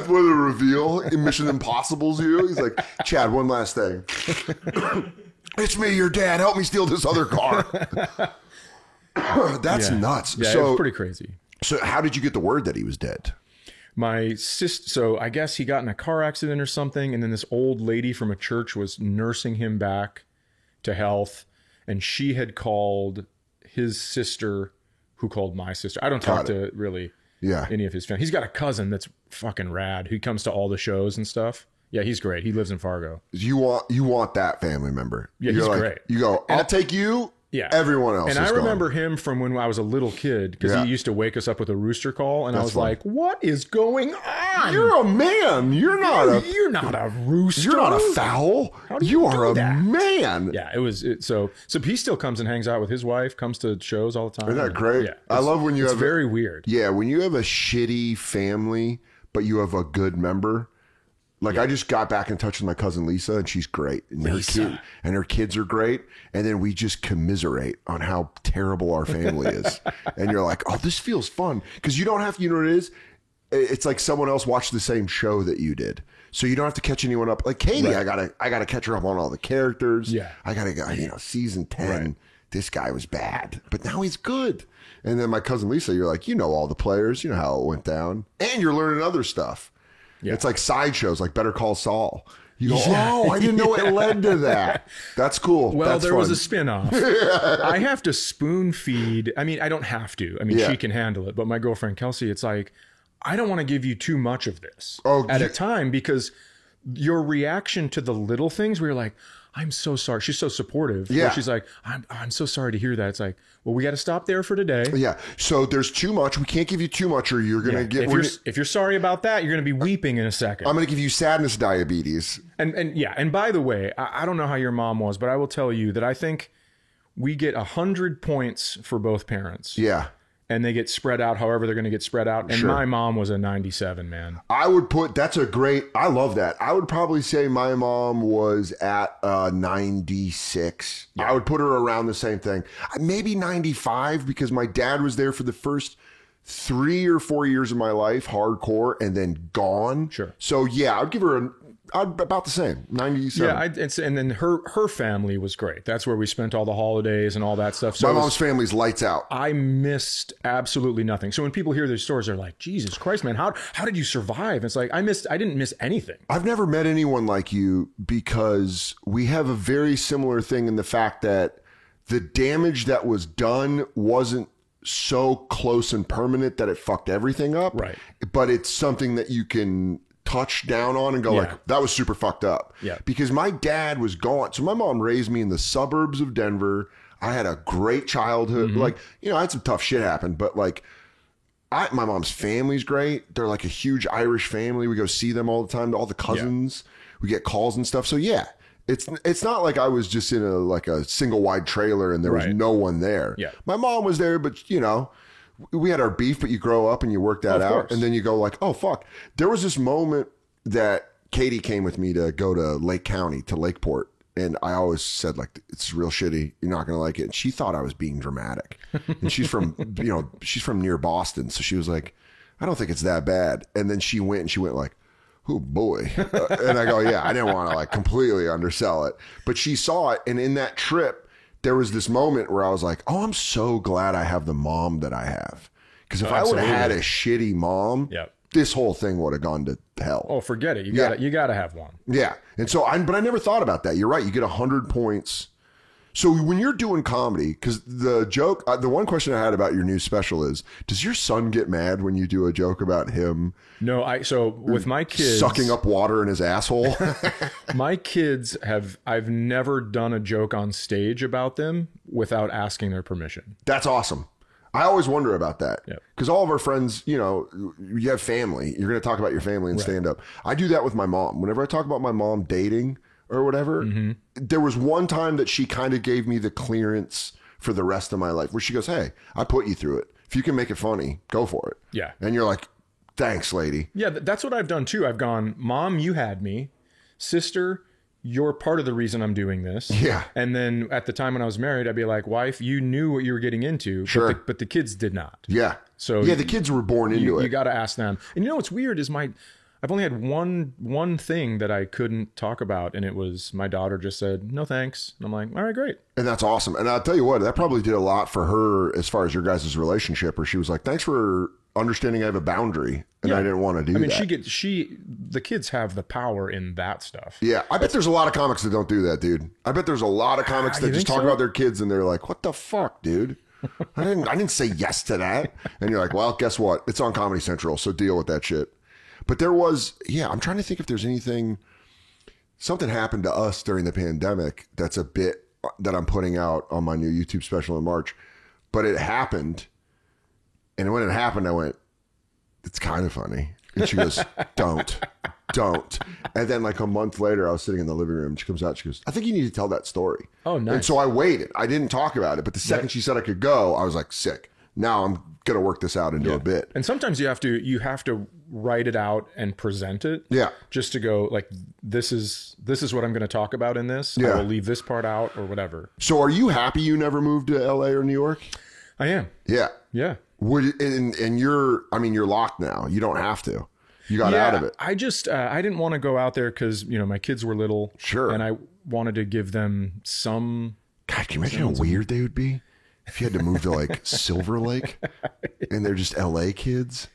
what a reveal. Mission Impossible's you. He's like, Chad, one last thing. It's me, your dad. Help me steal this other car. That's nuts. Yeah, So it's pretty crazy. So how did you get the word that he was dead? My sister, so I guess he got in a car accident or something, and then this old lady from a church was nursing him back to health, and she had called his sister, who called my sister. I don't talk to really any of his family. He's got a cousin that's fucking rad who comes to all the shows and stuff. Yeah, he's great. He lives in Fargo. You want that family member. Yeah, he's great. You go, I'll take you. Yeah. Everyone else. And I remember him from when I was a little kid because he used to wake us up with a rooster call, and I was like, "What is going on? You're a man. You're not a rooster. You're not a fowl. You are a man." Yeah, so he still comes and hangs out with his wife, comes to shows all the time. Isn't that great? Yeah, I love when you have very weird. Yeah, when you have a shitty family, but you have a good member. Like I just got back in touch with my cousin Lisa, and she's great, and her kids are great, and then we just commiserate on how terrible our family is, and you're like, oh, this feels fun because you don't have to. You know what it is? It's like someone else watched the same show that you did, so you don't have to catch anyone up. Like Katie, right. I gotta catch her up on all the characters. Yeah, I gotta go. Season 10, right. This guy was bad, but now he's good. And then my cousin Lisa, you're like, all the players, you know how it went down, and you're learning other stuff. Yeah. It's like sideshows, like Better Call Saul. You go, oh, I didn't know it led to that. That's cool. Well, there was a spinoff. I have to spoon feed. I mean, I don't have to. I mean, she can handle it. But my girlfriend, Kelsey, it's like, I don't want to give you too much of this at a time because your reaction to the little things where you're like, I'm so sorry. She's so supportive. Yeah. She's like, I'm so sorry to hear that. It's like, well, we got to stop there for today. Yeah. So there's too much. We can't give you too much or you're going to get... If you're sorry about that, you're going to be weeping in a second. I'm going to give you sadness diabetes. And by the way, I don't know how your mom was, but I will tell you that I think we get 100 points for both parents. Yeah. And they get spread out however they're going to get spread out. And my mom was a 97, man. I love that. I would probably say my mom was at 96. Yeah. I would put her around the same thing. Maybe 95 because my dad was there for the first 3 or 4 years of my life, hardcore, and then gone. Sure. So yeah, I'd give her about the same, 97. Yeah, and then her family was great. That's where we spent all the holidays and all that stuff. So my mom's family's lights out. I missed absolutely nothing. So when people hear these stories, they're like, Jesus Christ, man, how did you survive? It's like, I didn't miss anything. I've never met anyone like you because we have a very similar thing in the fact that the damage that was done wasn't so close and permanent that it fucked everything up. Right. But it's something that you can touch down on and go like, that was super fucked up. Yeah. Because my dad was gone. So my mom raised me in the suburbs of Denver. I had a great childhood. Mm-hmm. Like, I had some tough shit happen, but like my mom's family's great. They're like a huge Irish family. We go see them all the time, all the cousins. Yeah. We get calls and stuff. So yeah, it's not like I was just in a single wide trailer and there was no one there. Yeah. My mom was there, but we had our beef, but you grow up and you work that out. And then you go like, oh, fuck. There was this moment that Katie came with me to go to Lake County, to Lakeport. And I always said, like, it's real shitty. You're not going to like it. And she thought I was being dramatic. And she's from, she's from near Boston. So she was like, I don't think it's that bad. And then she went like, oh, boy. And I go, yeah, I didn't want to like completely undersell it. But she saw it. And in that trip, there was this moment where I was like, oh, I'm so glad I have the mom that I have. Because if I would have had a shitty mom, this whole thing would have gone to hell. Oh, forget it. You got to have one. Yeah. And so but I never thought about that. You're right. You get 100 points. So when you're doing comedy, because the joke, the one question I had about your new special is, does your son get mad when you do a joke about him? No, so with my kids sucking up water in his asshole. My kids I've never done a joke on stage about them without asking their permission. That's awesome. I always wonder about that because all of our friends, you have family. You're going to talk about your family and stand up. I do that with my mom. Whenever I talk about my mom dating or whatever, there was one time that she kind of gave me the clearance for the rest of my life where she goes, hey, I put you through it. If you can make it funny, go for it. Yeah. And you're like, Thanks, lady. Yeah, that's what I've done too. I've gone, Mom, you had me. Sister, you're part of the reason I'm doing this. Yeah. And then at the time when I was married, I'd be like, wife, you knew what you were getting into, Sure. but the kids did not. Yeah. So yeah, the kids were born into it. You got to ask them. And you know what's weird is I've only had one thing that I couldn't talk about, and it was my daughter just said, no thanks. And I'm like, all right, great. And that's awesome. And I'll tell you what, that probably did a lot for her as far as your guys' relationship, where she was like, thanks for understanding I have a boundary and I didn't want to do that. I mean, the kids have the power in that stuff. Yeah. I bet there's a lot of comics that don't do that, dude. I bet there's a lot of comics that just talk about their kids and they're like, what the fuck, dude? I didn't say yes to that. And you're like, well, guess what? It's on Comedy Central, so deal with that shit. But there was, I'm trying to think if there's something happened to us during the pandemic that's a bit that I'm putting out on my new YouTube special in March. But it happened. And when it happened, I went, it's kind of funny. And she goes, don't. And then like a month later, I was sitting in the living room. She comes out, she goes, I think you need to tell that story. Oh, nice. And so I waited. I didn't talk about it. But the second she said I could go, I was like, sick. Now I'm going to work this out into a bit. And sometimes you have to write it out and present it. Yeah. Just to go like, this is what I'm going to talk about in this. Yeah. I will leave this part out or whatever. So are you happy you never moved to LA or New York? I am. Yeah. Yeah. And you're locked now. You don't have to. You got out of it. I just, I didn't want to go out there because, my kids were little. Sure. And I wanted to give them some. God, can you imagine how weird they would be if you had to move to like Silver Lake and they're just LA kids?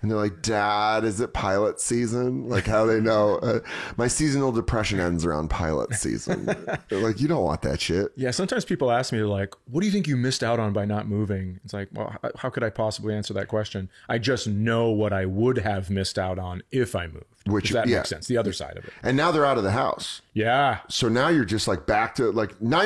And they're like, Dad, is it pilot season? Like how they know my seasonal depression ends around pilot season. They're like, you don't want that shit. Yeah. Sometimes people ask me like, what do you think you missed out on by not moving? It's like, well, how could I possibly answer that question? I just know what I would have missed out on if I moved. Which that makes sense. The other side of it. And now they're out of the house. Yeah. So now you're just like back to like, now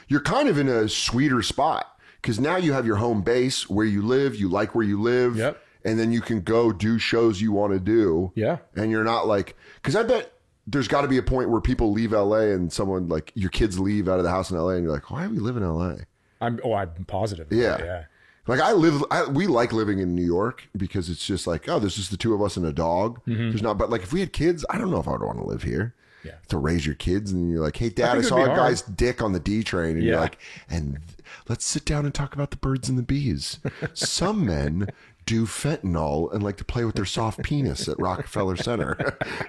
you're kind of in a sweeter spot because now you have your home base where you live. You like where you live. Yep. And then you can go do shows you want to do. Yeah. And you're not like, because I bet there's got to be a point where people leave LA and someone like your kids leave out of the house in LA and you're like, why do we live in LA? I'm positive. Yeah. Yeah. Like we like living in New York because it's just like, oh, there's just the two of us and a dog. Mm-hmm. There's not, but like if we had kids, I don't know if I would want to live here. Yeah. To raise your kids and you're like, hey, Dad, I saw a guy's dick on the D train. And you're like, and let's sit down and talk about the birds and the bees. Some men do fentanyl and like to play with their soft penis at Rockefeller Center.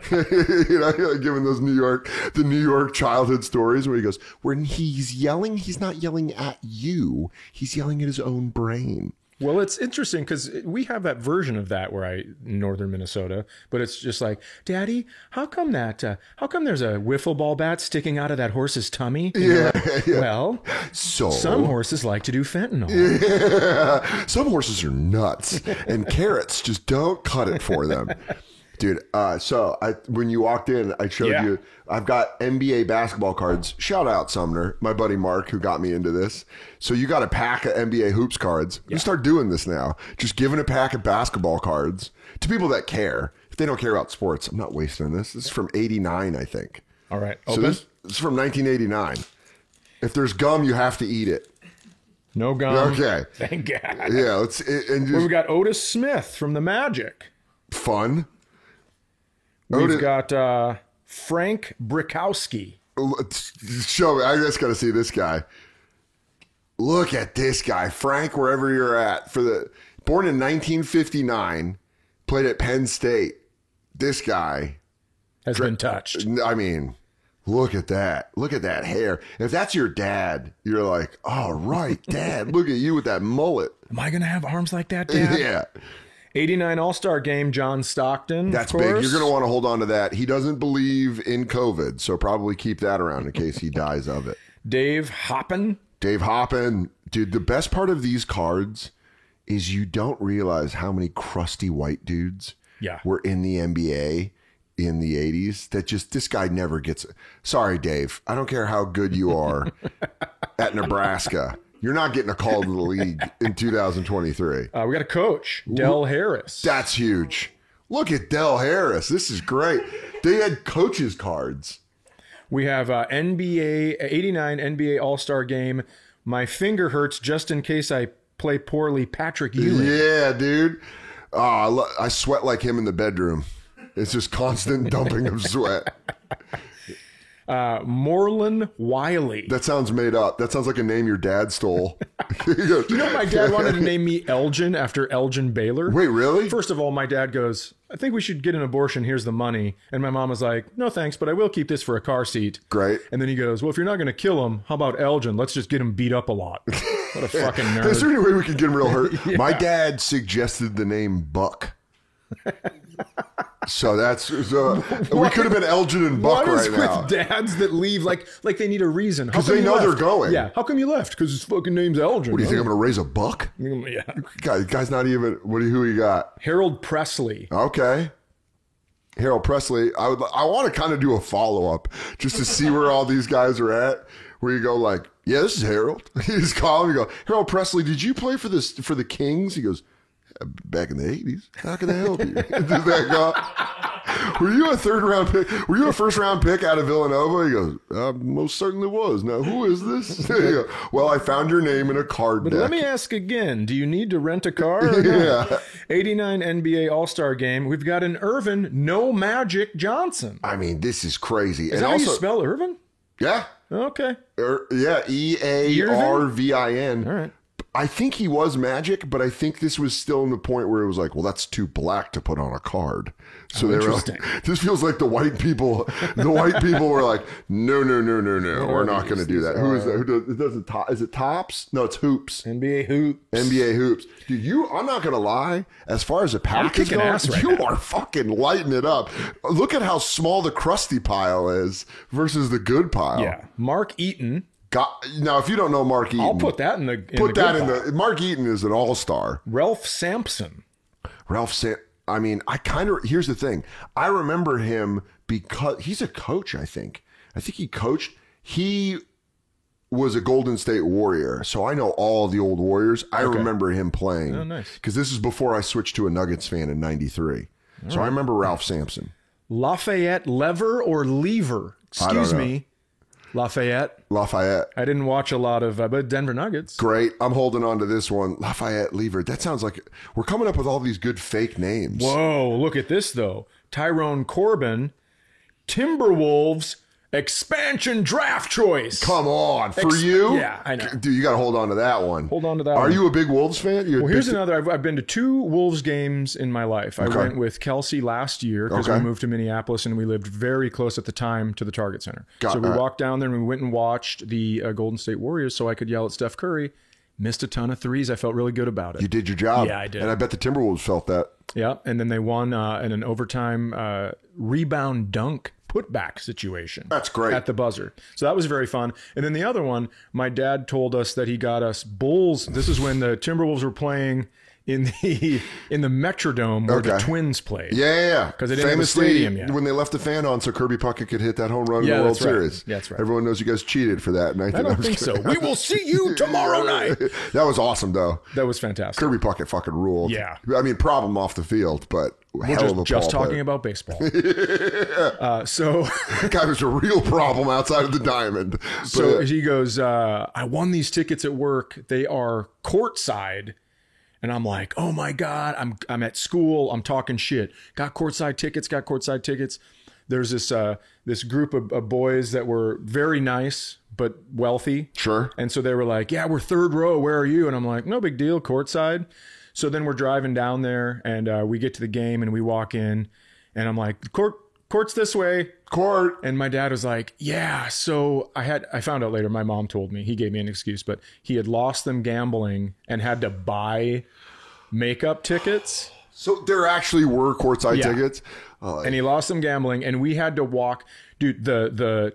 Giving those the New York childhood stories where he goes, when he's yelling, he's not yelling at you. He's yelling at his own brain. Well, it's interesting because we have that version of that in northern Minnesota, but it's just like, Daddy, how come there's a wiffle ball bat sticking out of that horse's tummy? Yeah, like, well, some horses like to do fentanyl. Yeah. Some horses are nuts and carrots just don't cut it for them. Dude, when you walked in, I showed you, I've got NBA basketball cards. Shout out Sumner, my buddy Mark, who got me into this. So you got a pack of NBA hoops cards. Yeah. We start doing this now. Just giving a pack of basketball cards to people that care. If they don't care about sports, I'm not wasting this. This is from 89, I think. All right. Open. So this is from 1989. If there's gum, you have to eat it. No gum. Okay. Thank God. Yeah. We got Otis Smith from the Magic. Fun. We've got Frank Brickowski. Show me. I just got to see this guy. Look at this guy. Frank, wherever you're at. Born in 1959, played at Penn State. This guy has been touched. I mean, look at that. Look at that hair. If that's your dad, you're like, all right, Dad, look at you with that mullet. Am I going to have arms like that, Dad? Yeah. 89 All-Star Game, John Stockton. That's big. You're going to want to hold on to that. He doesn't believe in COVID, so probably keep that around in case he dies of it. Dave Hoppen. Dude, the best part of these cards is you don't realize how many crusty white dudes were in the NBA in the 80s that just, this guy never gets... Sorry, Dave. I don't care how good you are at Nebraska. You're not getting a call to the league in 2023. We got a coach, Del Harris. That's huge. Look at Del Harris. This is great. They had coaches cards. We have 89 NBA All-Star Game. My finger hurts just in case I play poorly, Patrick Ewing. Yeah, dude. I sweat like him in the bedroom. It's just constant dumping of sweat. Moreland Wiley. That sounds made up. That sounds like a name your dad stole. You know, my dad wanted to name me Elgin after Elgin Baylor. Wait, really? First of all, my dad goes, I think we should get an abortion. Here's the money. And my mom was like, no, thanks, but I will keep this for a car seat. Great. And then he goes, well, if you're not going to kill him, how about Elgin? Let's just get him beat up a lot. What a fucking nerd. Is there any way we could get him real hurt? Yeah. My dad suggested the name Buck. So that's we could have been Elgin and Buck right now. What is with dads that leave like they need a reason? Because they know they're going. Yeah. How come you left? Because his fucking name's Elgin. What do you think? I'm going to raise a buck? Yeah. Guy's not even. Who you got? Harold Presley. Okay. Harold Presley. I want to kind of do a follow up just to see where all these guys are at. Where you go like, yeah, this is Harold. You just call him. You go, Harold Presley. Did you play for the Kings? He goes, back in the 80s. How can I help you? Did that go? Were you a third round pick? Were you a first round pick out of Villanova? He goes, most certainly was. Now, who is this? Go, well, I found your name in a card deck. Let me ask again. Do you need to rent a car? Or yeah. 89 NBA All-Star game. We've got an Irvin, no Magic Johnson. I mean, this is crazy. Is that how you spell Irvin? Yeah. Okay. Yeah, Earvin. All right. I think he was Magic, but I think this was still in the point where it was like, well, that's too black to put on a card. So they were like, this feels like the white people were like, no, we're not going to do that. Who is that? Who does it? Is it Tops? No, it's Hoops. NBA Hoops. Dude, I'm not going to lie. As far as a pack is going, you are fucking lighting it up. Look at how small the crusty pile is versus the good pile. Yeah. Mark Eaton. Now, if you don't know Mark Eaton, I'll put that in the Mark Eaton is an all-star. Ralph Sampson. I mean, here's the thing. I remember him because he's a coach, I think. I think he coached. He was a Golden State Warrior, so I know all the old Warriors. I remember him playing. Oh, nice. Because this is before I switched to a Nuggets fan in '93. So I remember Ralph Sampson. Lafayette Lever or Lever? Excuse me. Lafayette. I didn't watch a lot of, but Denver Nuggets. Great. I'm holding on to this one. Lafayette Lever. That sounds like we're coming up with all these good fake names. Whoa, look at this, though. Tyrone Corbin, Timberwolves, expansion draft choice. Come on. For you? Yeah, I know. Dude, you got to hold on to that one. Hold on to that one. Are you a big Wolves fan? Here's another. I've been to 2 Wolves games in my life. I went with Kelsey last year because we moved to Minneapolis and we lived very close at the time to the Target Center. So we walked down there and we went and watched the Golden State Warriors so I could yell at Steph Curry. Missed a ton of threes. I felt really good about it. You did your job. Yeah, I did. And I bet the Timberwolves felt that. Yeah, and then they won in an overtime rebound dunk putback situation. That's great. At the buzzer. So that was very fun. And then the other one, my dad told us that he got us Bulls. This is when the Timberwolves were playing in the Metrodome where the Twins played. Yeah. Because they didn't have a stadium yet. When they left the fan on so Kirby Puckett could hit that home run in the World Series. Yeah, that's right. Everyone knows you guys cheated for that. I don't think so. We will see you tomorrow night. That was awesome, though. That was fantastic. Kirby Puckett fucking ruled. Yeah. I mean, problem off the field, but we're just talking about baseball. So that guy was a real problem outside of the diamond. So he goes, I won these tickets at work. They are courtside. And I'm like, oh my God, I'm at school. I'm talking shit. Got courtside tickets. There's this group of boys that were very nice, but wealthy. Sure. And so they were like, yeah, we're third row. Where are you? And I'm like, no big deal, courtside. So then we're driving down there and we get to the game and we walk in and I'm like, court's this way. Court. And my dad was like, yeah. So I found out later, my mom told me, he gave me an excuse, but he had lost them gambling and had to buy makeup tickets. So there actually were courtside tickets. And he lost them gambling and we had to walk, dude, the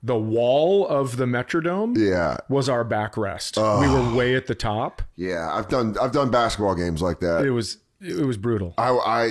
wall of the Metrodome was our backrest. We were way at the top. Yeah. I've done basketball games like that. It was brutal.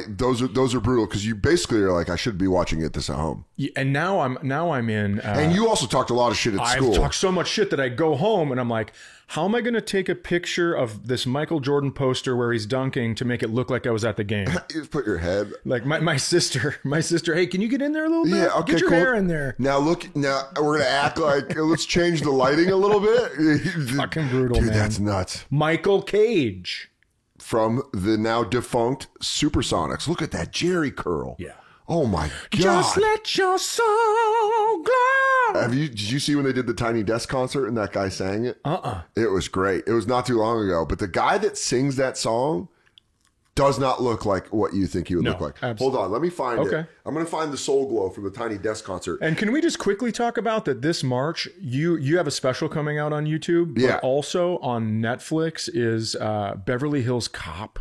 Those are brutal because you basically are like, I should be watching this at home. Yeah, and now I'm in. And you also talked a lot of shit at school. I've talked so much shit that I go home and I'm like, how am I going to take a picture of this Michael Jordan poster where he's dunking to make it look like I was at the game? You just put your head. Like my sister, hey, can you get in there a little bit? Yeah, okay, get your cool. hair in there. Now we're going to act like, let's change the lighting a little bit. Fucking brutal, dude, man. That's nuts. Michael Cage. from the now defunct Supersonics. Look at that Jerry curl. Yeah. Oh my God. Just let your soul glow. Did you see when they did the Tiny Desk concert and that guy sang it? It was great. It was not too long ago. But the guy that sings that song does not look like what you think he would look like. Absolutely. Hold on, let me find it. I'm going to find the Soul Glow from the Tiny Desk concert. And can we just quickly talk about that this March, you have a special coming out on YouTube, but also on Netflix is Beverly Hills Cop.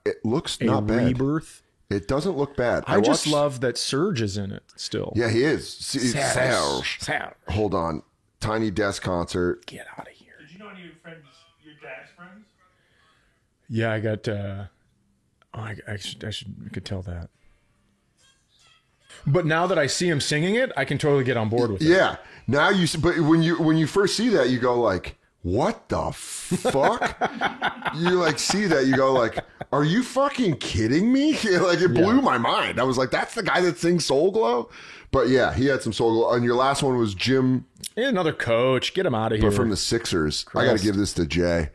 It looks not bad. Rebirth. It doesn't look bad. I just love that Serge is in it still. Yeah, he is. Serge. Serge. Hold on. Tiny Desk concert. Get out of here. Did you know any of your friends, your dad's friends? Yeah, I got... I could tell that. But now that I see him singing it, I can totally get on board with it. Yeah. Now you... But when you first see that, you go like... What the fuck? You like see that, you go like, are you fucking kidding me? Like it blew my mind. I was like, that's the guy that sings Soul Glow? But yeah, he had some Soul Glow. And your last one was Jim. And another coach. Get him out of here. But from the Sixers. I got to give this to Jay.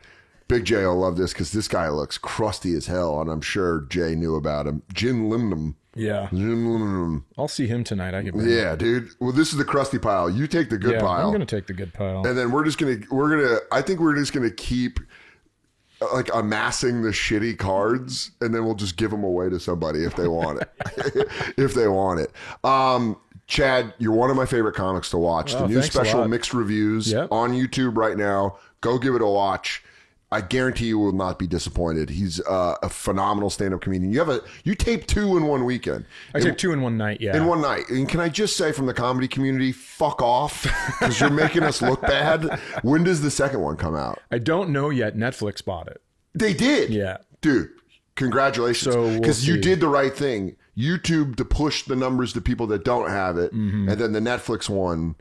Big Jay will love this because this guy looks crusty as hell. And I'm sure Jay knew about him. Jim Limnum. Yeah. Jim Limnum. I'll see him tonight. Yeah, dude. Well, this is the crusty pile. You take the good pile. I'm going to take the good pile. And then I think we're just going to keep like amassing the shitty cards and then we'll just give them away to somebody if they want it. If they want it. Chad, you're one of my favorite comics to watch. The new special Mixed Reviews on YouTube right now. Go give it a watch. I guarantee you will not be disappointed. He's a phenomenal stand-up comedian. You tape 2 in one weekend. I tape 2 in one night, yeah. In one night. And can I just say from the comedy community, fuck off, because you're making us look bad. When does the second one come out? I don't know yet. Netflix bought it. They did? Yeah. Dude, congratulations. Because you did the right thing. YouTube to push the numbers to people that don't have it. And then the Netflix one...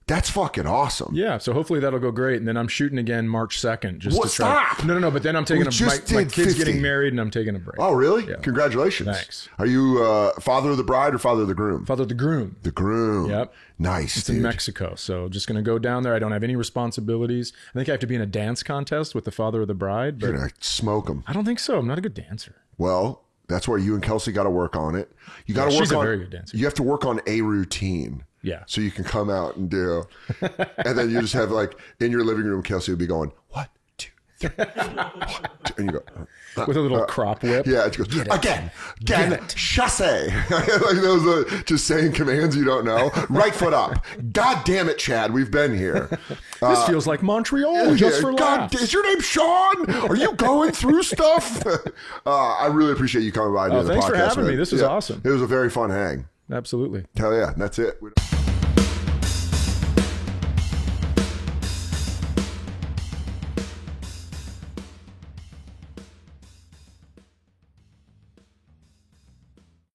That's fucking awesome. Yeah, so hopefully that'll go great. And then I'm shooting again March 2nd. Just to try. Stop! No. But then I'm taking my kid's getting married and I'm taking a break. Oh, really? Yeah. Congratulations. Thanks. Are you father of the bride or father of the groom? Father of the groom. The groom. Yep. Nice, It's dude. in Mexico. So just going to go down there. I don't have any responsibilities. I think I have to be in a dance contest with the father of the bride. But You're going to smoke them. I don't think so. I'm not a good dancer. Well, that's where you and Kelsey got to work on it. You got to work on... She's a very good dancer. You have to work on a routine. Yeah. So you can come out and do, and then you just have like in your living room, Kelsey would be going 1, 2, 3, 4, 1, 2, and you go with a little crop whip. Yeah, it goes again, chasse. Like those just saying commands you don't know. Right foot up. God damn it, Chad, we've been here. This feels like Montreal just for laughs. Is your name Sean? Are you going through stuff? I really appreciate you coming by. Thanks for having me. This was awesome. It was a very fun hang. Absolutely. Hell yeah, that's it.